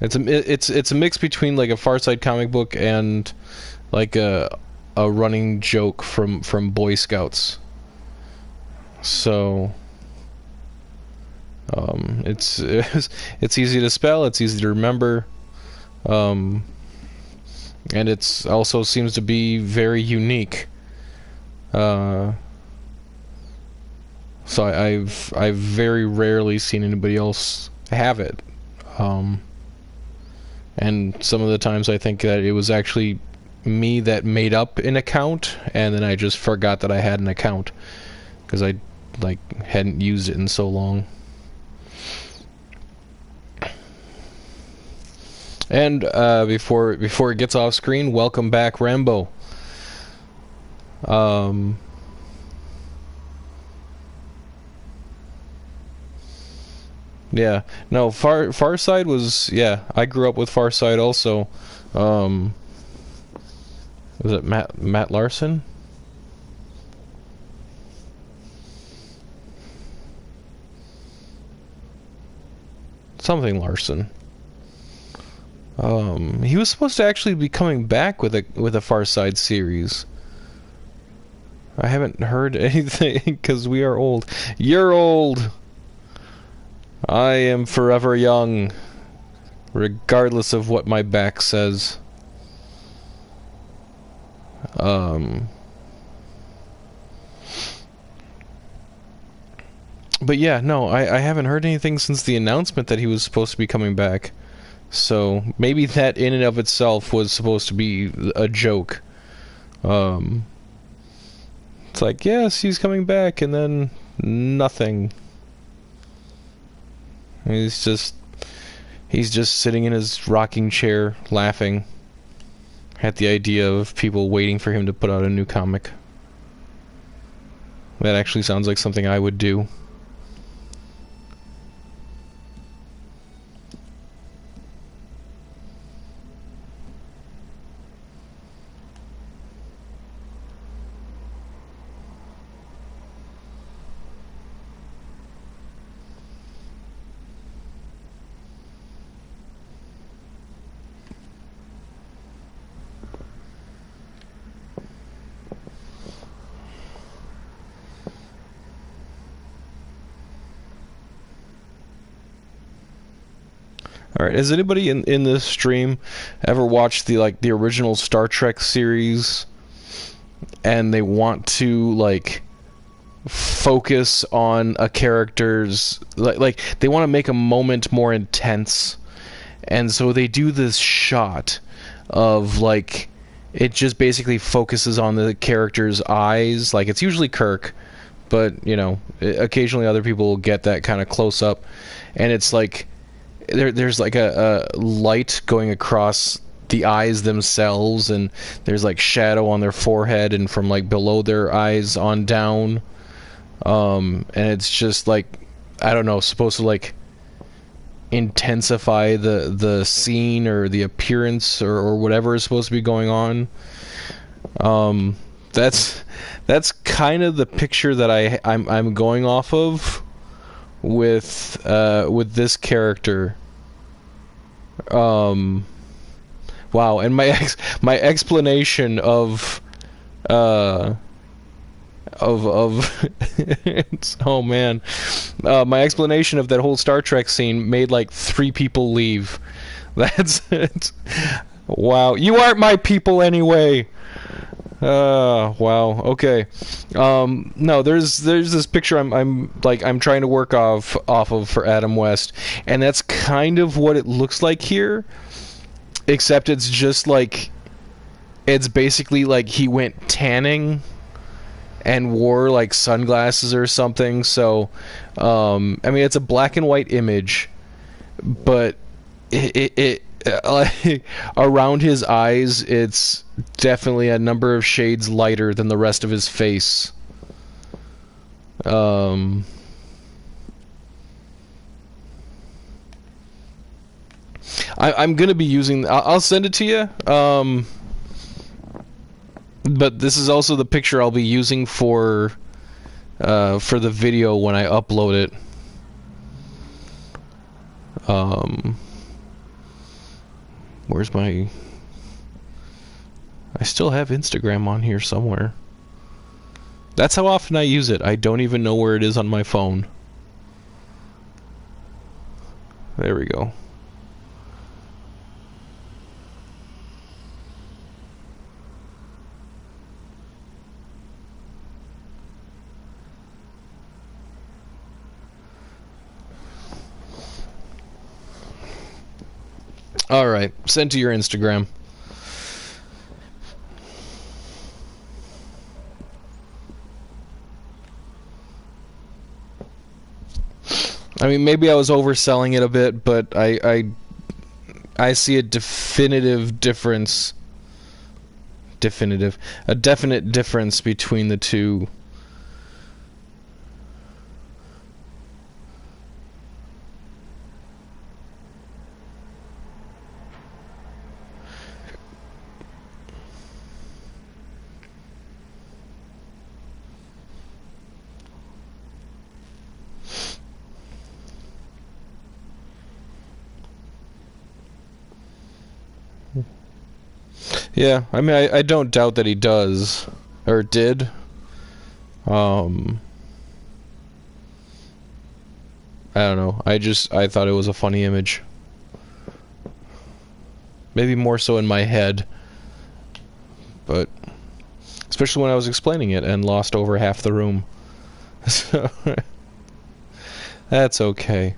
It's a mix between like a Far Side comic book and like a running joke from Boy Scouts. So it's easy to spell, it's easy to remember. And it's also seems to be very unique. So I've very rarely seen anybody else have it. And some of the times I think that it was actually me that made up an account, and then I just forgot that I had an account because I like hadn't used it in so long. And before it gets off screen, welcome back, Rambo. Yeah, no, Far Side was, yeah, I grew up with Far Side also. Was it Matt Larson? Something Larson. He was supposed to actually be coming back with a Far Side series. I haven't heard anything because we are old. You're old. I am forever young, regardless of what my back says. But yeah, no, I haven't heard anything since the announcement that he was supposed to be coming back. So maybe that in and of itself was supposed to be a joke. It's like, yes, he's coming back, and then nothing. He's just sitting in his rocking chair laughing at the idea of people waiting for him to put out a new comic. That actually sounds like something I would do. Alright, has anybody in this stream ever watched the original Star Trek series and they want to focus on a character's like they want to make a moment more intense, and so they do this shot of it just basically focuses on the character's eyes. Like, it's usually Kirk, but occasionally other people will get that kind of close up, and it's like there's like a light going across the eyes themselves, and there's shadow on their forehead and from below their eyes on down, and it's just I don't know, supposed to intensify the scene or the appearance or whatever is supposed to be going on. That's kind of the picture that I'm going off of with this character. Um, wow, and my explanation uh of oh man, my explanation of that whole Star Trek scene made like 3 people leave. That's it. Wow, you aren't my people anyway. Wow. Okay. No, there's this picture I'm trying to work off of for Adam West, and that's kind of what it looks like here, except it's just like it's basically like he went tanning and wore like sunglasses or something. So, I mean, it's a black and white image, but it around his eyes, it's definitely a number of shades lighter than the rest of his face. I'm gonna be using. I'll send it to you. But this is also the picture I'll be using for the video when I upload it. Where's my... I still have Instagram on here somewhere. That's how often I use it. I don't even know where it is on my phone. There we go. Alright, send to your Instagram. I mean, maybe I was overselling it a bit, but I see a definitive difference. A definite difference between the two. Yeah, I mean, I don't doubt that he does, or did. I don't know. I thought it was a funny image. Maybe more so in my head, but especially when I was explaining it and lost over half the room. So that's okay.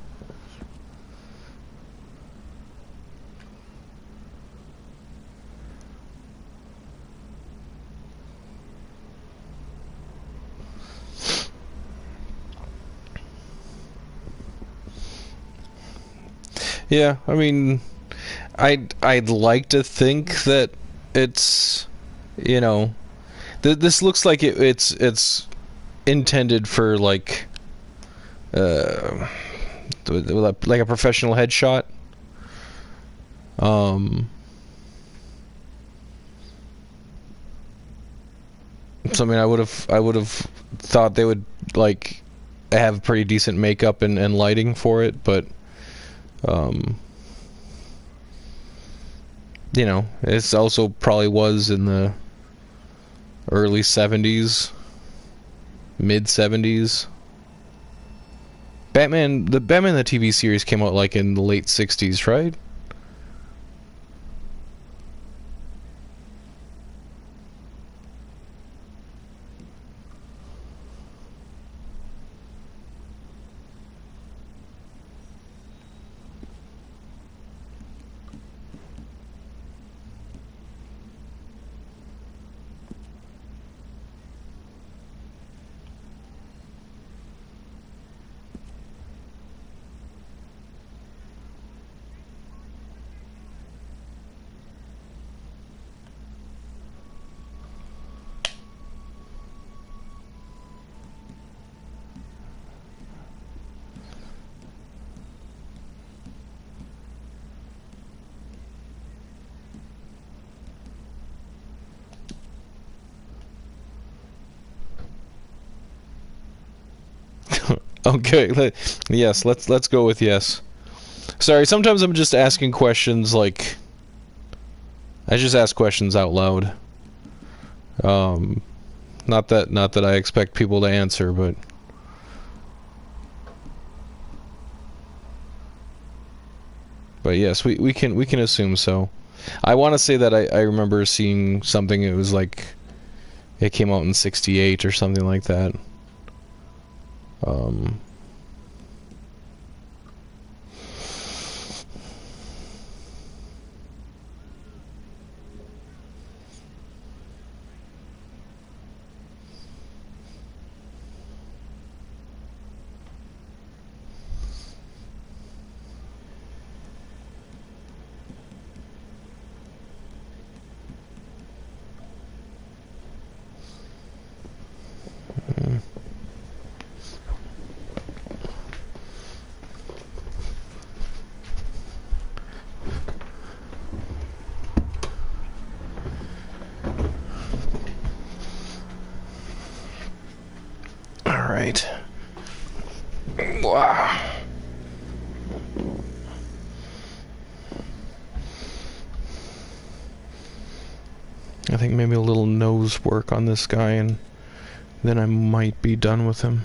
Yeah, I mean, I'd like to think that it's, you know, this looks like it's intended for like like a professional headshot. So I mean, I would have thought they would like have pretty decent makeup and lighting for it, but you know, it's also probably was in the early 70s, mid 70s. The Batman the TV series came out like in the late 60s, right? Okay, yes, let's go with yes. Sorry, sometimes I'm just asking questions like I just ask questions out loud. Um, not that I expect people to answer, but yes, we can assume so. I want to say that I remember seeing something. It was like it came out in '68 or something like that. Um, all right. Wow. I think maybe a little nose work on this guy, and then I might be done with him.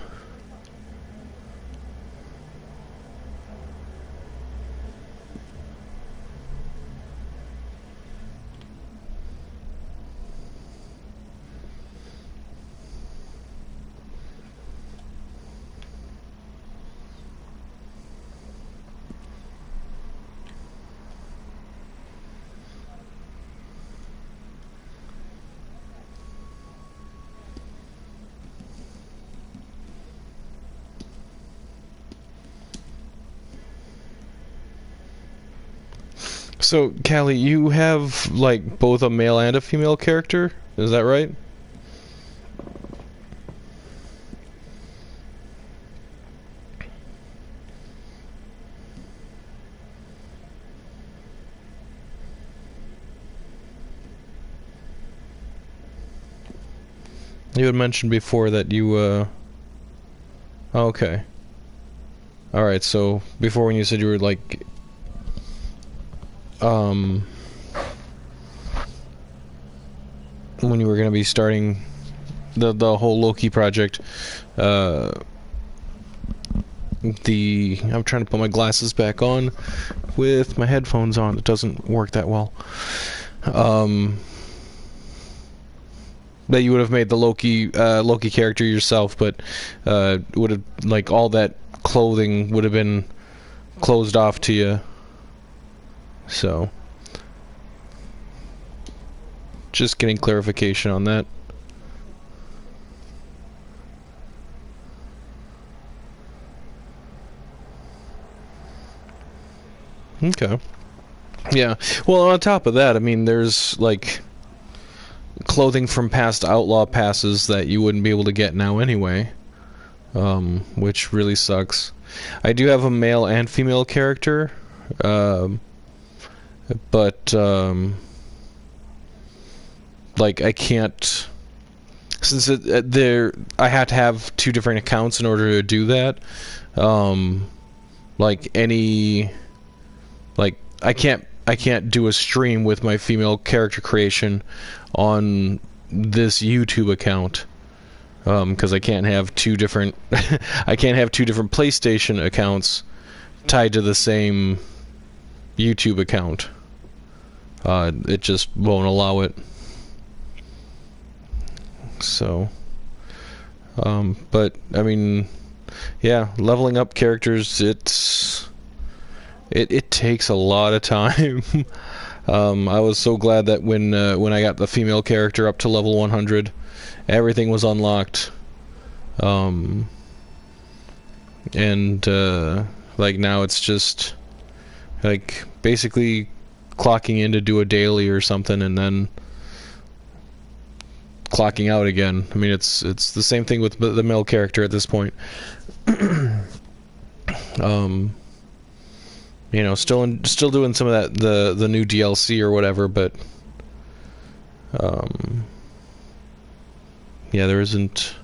So, Callie, you have, like, both a male and a female character? Is that right? You had mentioned before that you, oh, okay. Alright, so, before when you said you were, like, when you were going to be starting the whole Loki project, I'm trying to put my glasses back on with my headphones on. It doesn't work that well. That you would have made the Loki character yourself, but would have, like, all that clothing would have been closed off to you. So, just getting clarification on that. Okay. Yeah. Well, on top of that, I mean, there's, like, clothing from past Outlaw passes that you wouldn't be able to get now anyway, which really sucks. I do have a male and female character, but like, I can't, since I had to have two different accounts in order to do that. Like, I can't do a stream with my female character creation on this YouTube account, because I can't have two different I can't have two different PlayStation accounts tied to the same YouTube account. It just won't allow it. So, but I mean, yeah, leveling up characters, it takes a lot of time. I was so glad that when I got the female character up to level 100, everything was unlocked. And like, now it's just like basically clocking in to do a daily or something, and then clocking out again. I mean, it's the same thing with the male character at this point. You know, still doing some of that, the new DLC or whatever, but yeah, there isn't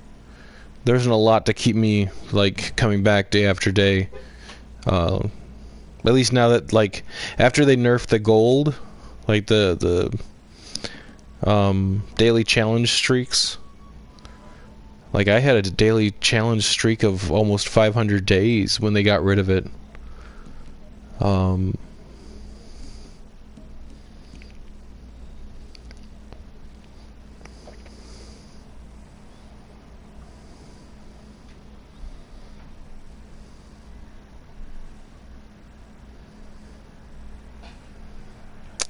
a lot to keep me, like, coming back day after day. At least now that, like, after they nerfed the gold, like the daily challenge streaks. Like, I had a daily challenge streak of almost 500 days when they got rid of it.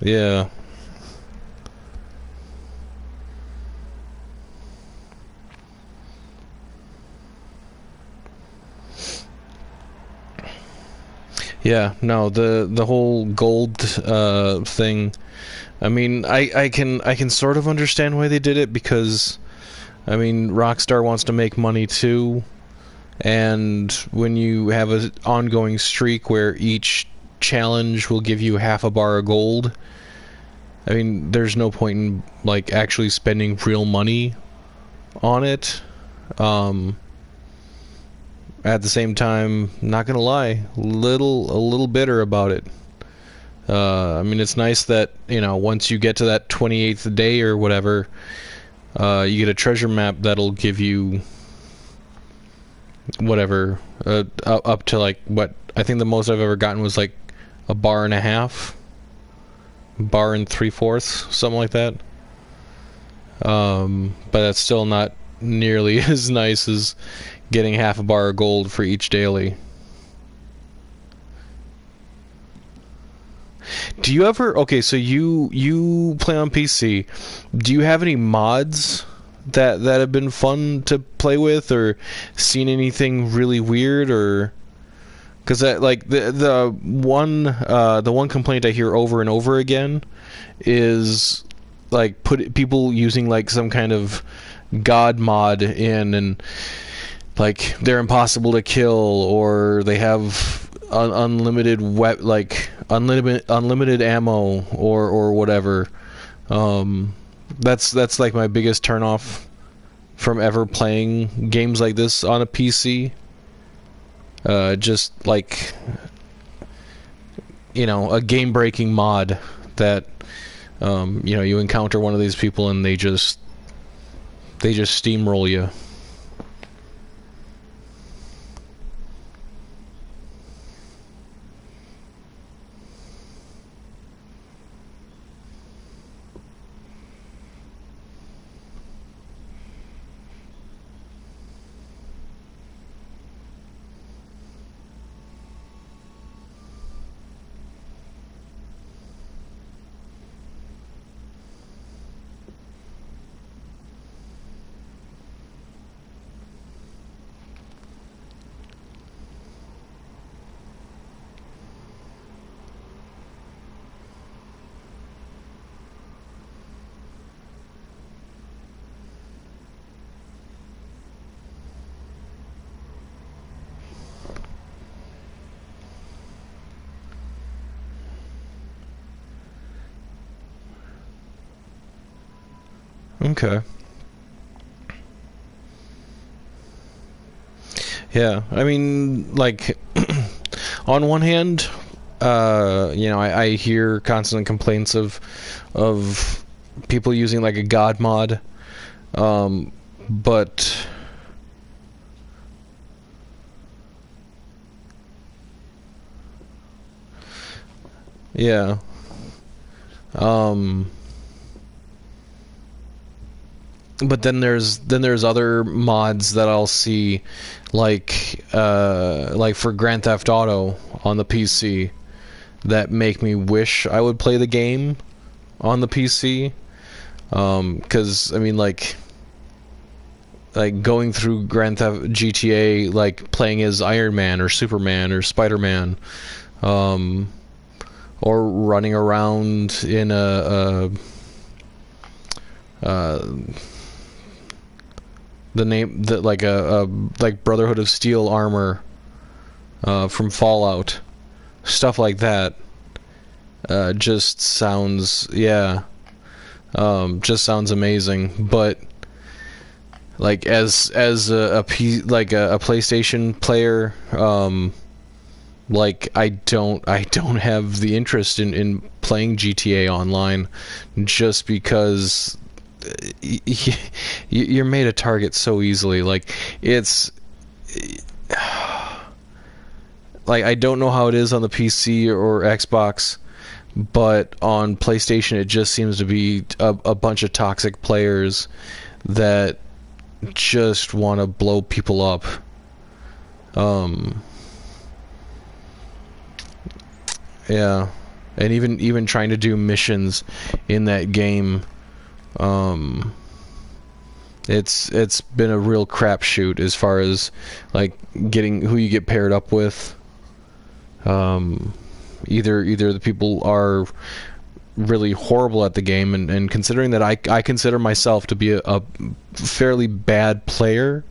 Yeah. Yeah, no, the whole gold thing. I mean, I can sort of understand why they did it, because I mean, Rockstar wants to make money too, and when you have an ongoing streak where each challenge will give you half a bar of gold, I mean, there's no point in, like, actually spending real money on it. Um, at the same time, not gonna lie, a little bitter about it. I mean, it's nice that, once you get to that 28th day or whatever, you get a treasure map that'll give you whatever, up to, like, what I think the most I've ever gotten was like a bar and a half, bar and 3/4, something like that. But that's still not nearly as nice as getting half a bar of gold for each daily. Do you ever... Okay, so you play on PC. Do you have any mods that have been fun to play with, or seen anything really weird, or... Because that, like, the one complaint I hear over and over again is, like, people using, like, some kind of god mod in, and, like, they're impossible to kill, or they have unlimited ammo, or whatever. That's like my biggest turnoff from ever playing games like this on a PC. Just like, a game-breaking mod that, you encounter one of these people and they just steamroll you. Okay. Yeah, I mean, like, on one hand, I hear constant complaints of people using, like, a god mod, but yeah, um, but then there's other mods that I'll see, like for Grand Theft Auto on the PC, that make me wish I would play the game on the PC. 'Cause I mean, like going through Grand Theft GTA, like playing as Iron Man or Superman or Spider-Man, or running around in a the name that like a like Brotherhood of Steel armor, from Fallout, stuff like that. Just sounds, yeah, just sounds amazing. But like, as a PlayStation player, Like I don't have the interest in playing GTA Online, just because you're made a target so easily. Like it's like I don't know how it is on the PC or Xbox, but on PlayStation it just seems to be a bunch of toxic players that just want to blow people up. Um, yeah, and even trying to do missions in that game, um, it's been a real crapshoot as far as like getting who you get paired up with. Um, either the people are really horrible at the game, and considering that I consider myself to be a fairly bad player,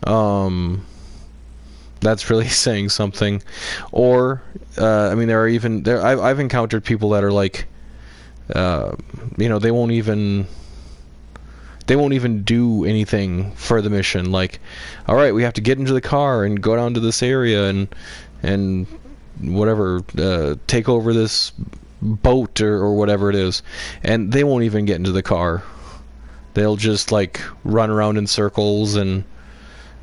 um, that's really saying something. Or I mean, I've encountered people that are like, you know, they won't even do anything for the mission. Like, all right, we have to get into the car and go down to this area and whatever, take over this boat or whatever it is, and they won't even get into the car. They'll just like run around in circles and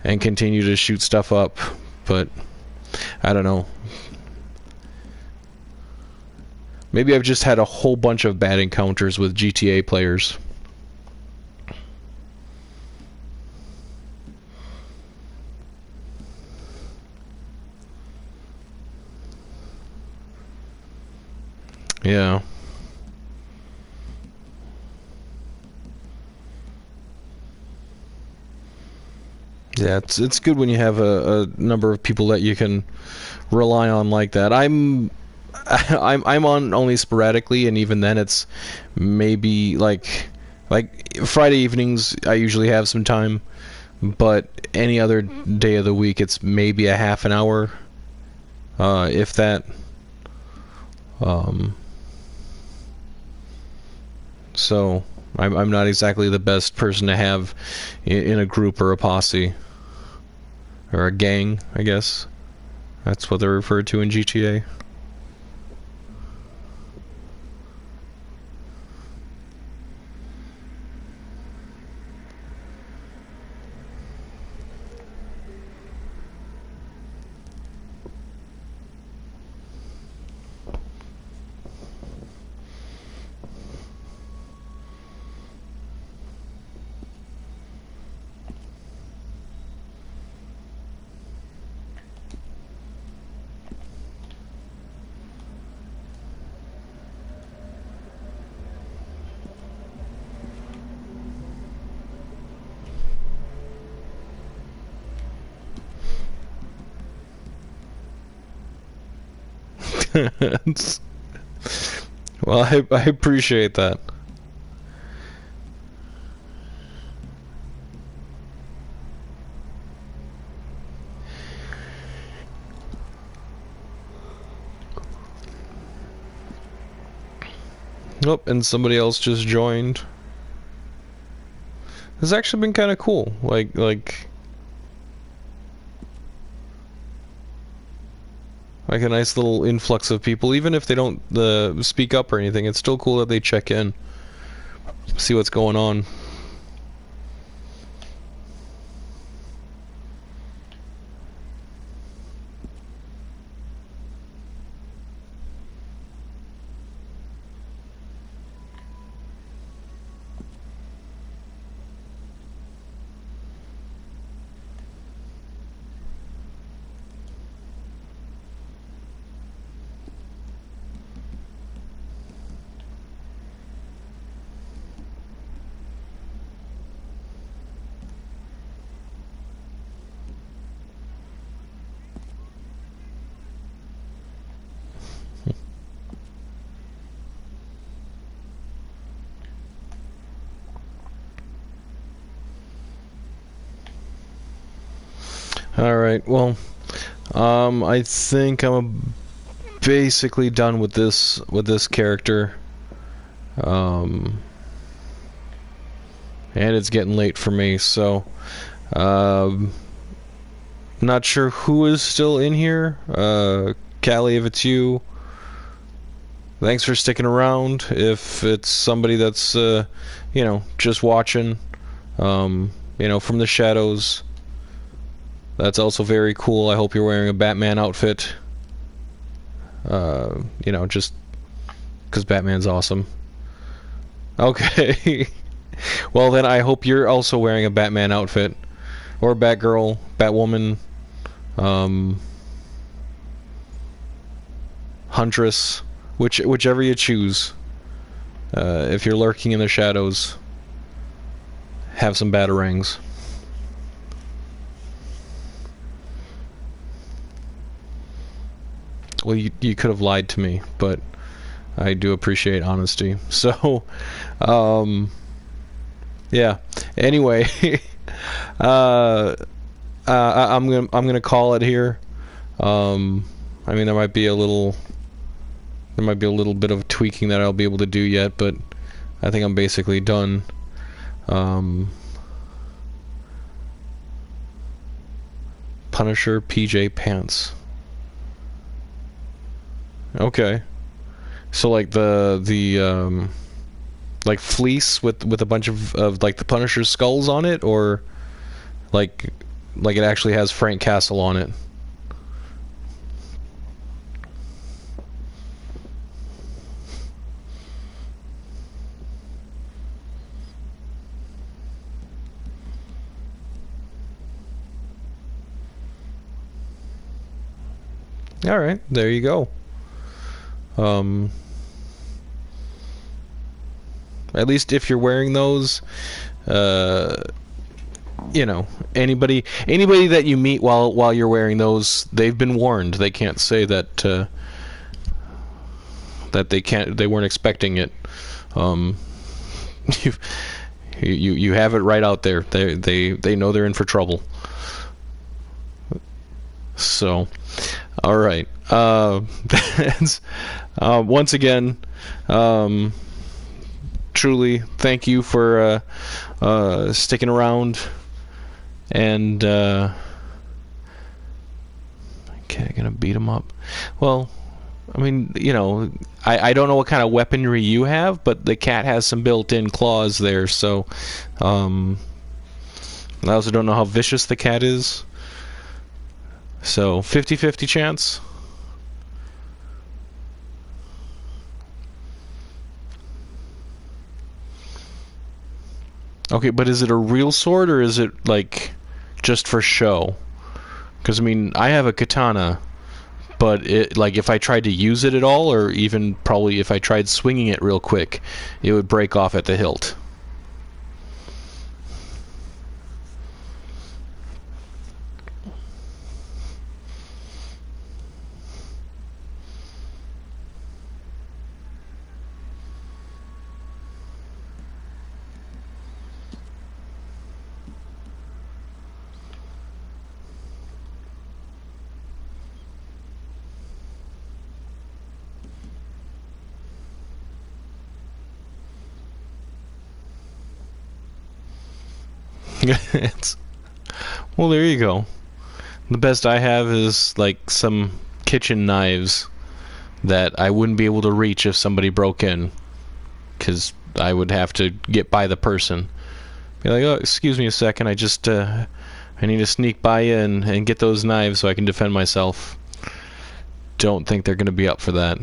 continue to shoot stuff up. But I don't know. Maybe I've just had a whole bunch of bad encounters with GTA players. Yeah. Yeah, it's good when you have a number of people that you can rely on like that. I'm on only sporadically, and even then it's maybe like Friday evenings I usually have some time, but any other day of the week it's maybe a half an hour, if that. Um, so I'm not exactly the best person to have in a group or a posse or a gang, I guess. That's what they're referred to in GTA. Well, I appreciate that. Oh, and somebody else just joined. It's actually been kind of cool. Like a nice little influx of people. Even if they don't speak up or anything, it's still cool that they check in, see what's going on. All right. Well, I think I'm basically done with this character. Um, and it's getting late for me, so Not sure who is still in here. Callie, if it's you, thanks for sticking around. If it's somebody that's, just watching, from the shadows, that's also very cool. I hope you're wearing a Batman outfit. Just because Batman's awesome. Okay. Well, then I hope you're also wearing a Batman outfit. Or Batgirl, Batwoman, Huntress, whichever you choose. If you're lurking in the shadows, have some batarangs. Well, you could have lied to me, but I do appreciate honesty. So, yeah. Anyway, I'm gonna call it here. There might be a little bit of tweaking that I'll be able to do yet, but I think I'm basically done. Punisher PJ Pants. Okay. So like the like fleece with a bunch of like the Punisher's skulls on it, or like it actually has Frank Castle on it. All right, there you go. At least if you're wearing those, anybody that you meet while you're wearing those, they've been warned. They can't say that they weren't expecting it. You have it right out there. They know they're in for trouble. So, all right. Once again, truly thank you for sticking around. And okay, gonna beat him up. Well, I don't know what kind of weaponry you have, but the cat has some built-in claws there. So, I also don't know how vicious the cat is. So 50-50 chance. Okay, but is it a real sword or is it like just for show? Because I have a katana, but if I tried to use it at all, or even probably if I tried swinging it real quick, it would break off at the hilt. Well, there you go. The best I have is like some kitchen knives that I wouldn't be able to reach if somebody broke in, because I would have to get by the person. Be like, oh, excuse me a second, I need to sneak by you and get those knives so I can defend myself. Don't think they're going to be up for that.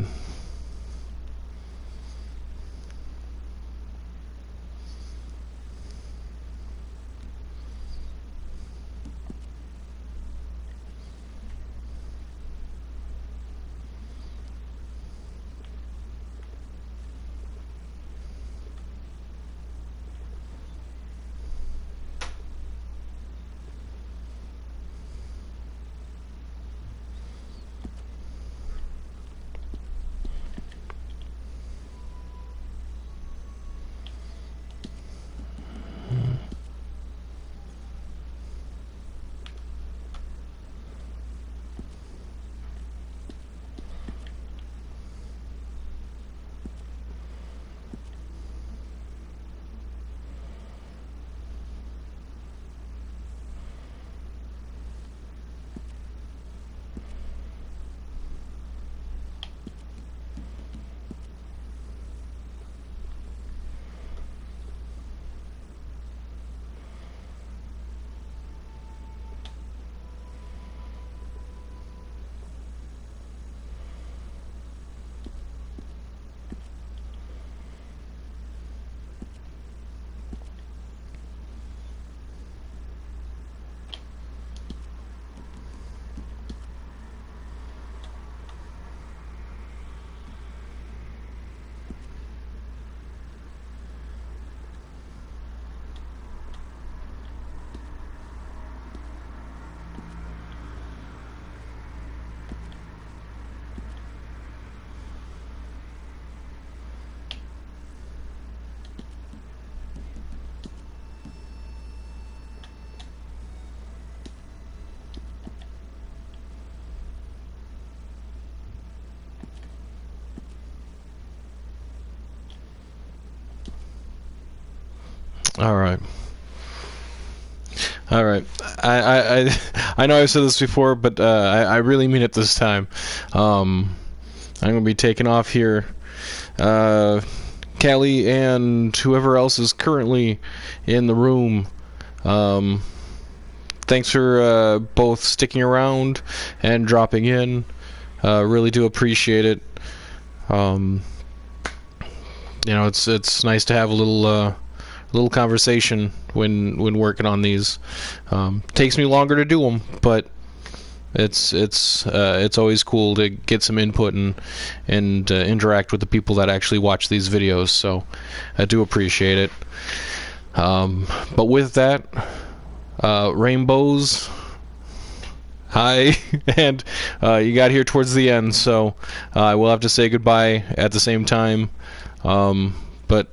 All right. All right. I know I've said this before, but I really mean it this time. I'm gonna be taking off here. Callie and whoever else is currently in the room. Thanks for both sticking around and dropping in. Really do appreciate it. It's nice to have a little conversation when working on these. Takes me longer to do them, but it's always cool to get some input and interact with the people that actually watch these videos. So I do appreciate it. But with that, rainbows. Hi, and you got here towards the end, so I will have to say goodbye at the same time. But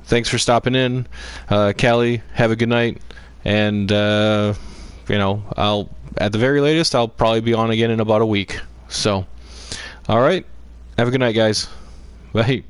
thanks for stopping in. Callie, have a good night. And, I'll, at the very latest, I'll probably be on again in about a week. So, alright. Have a good night, guys. Bye.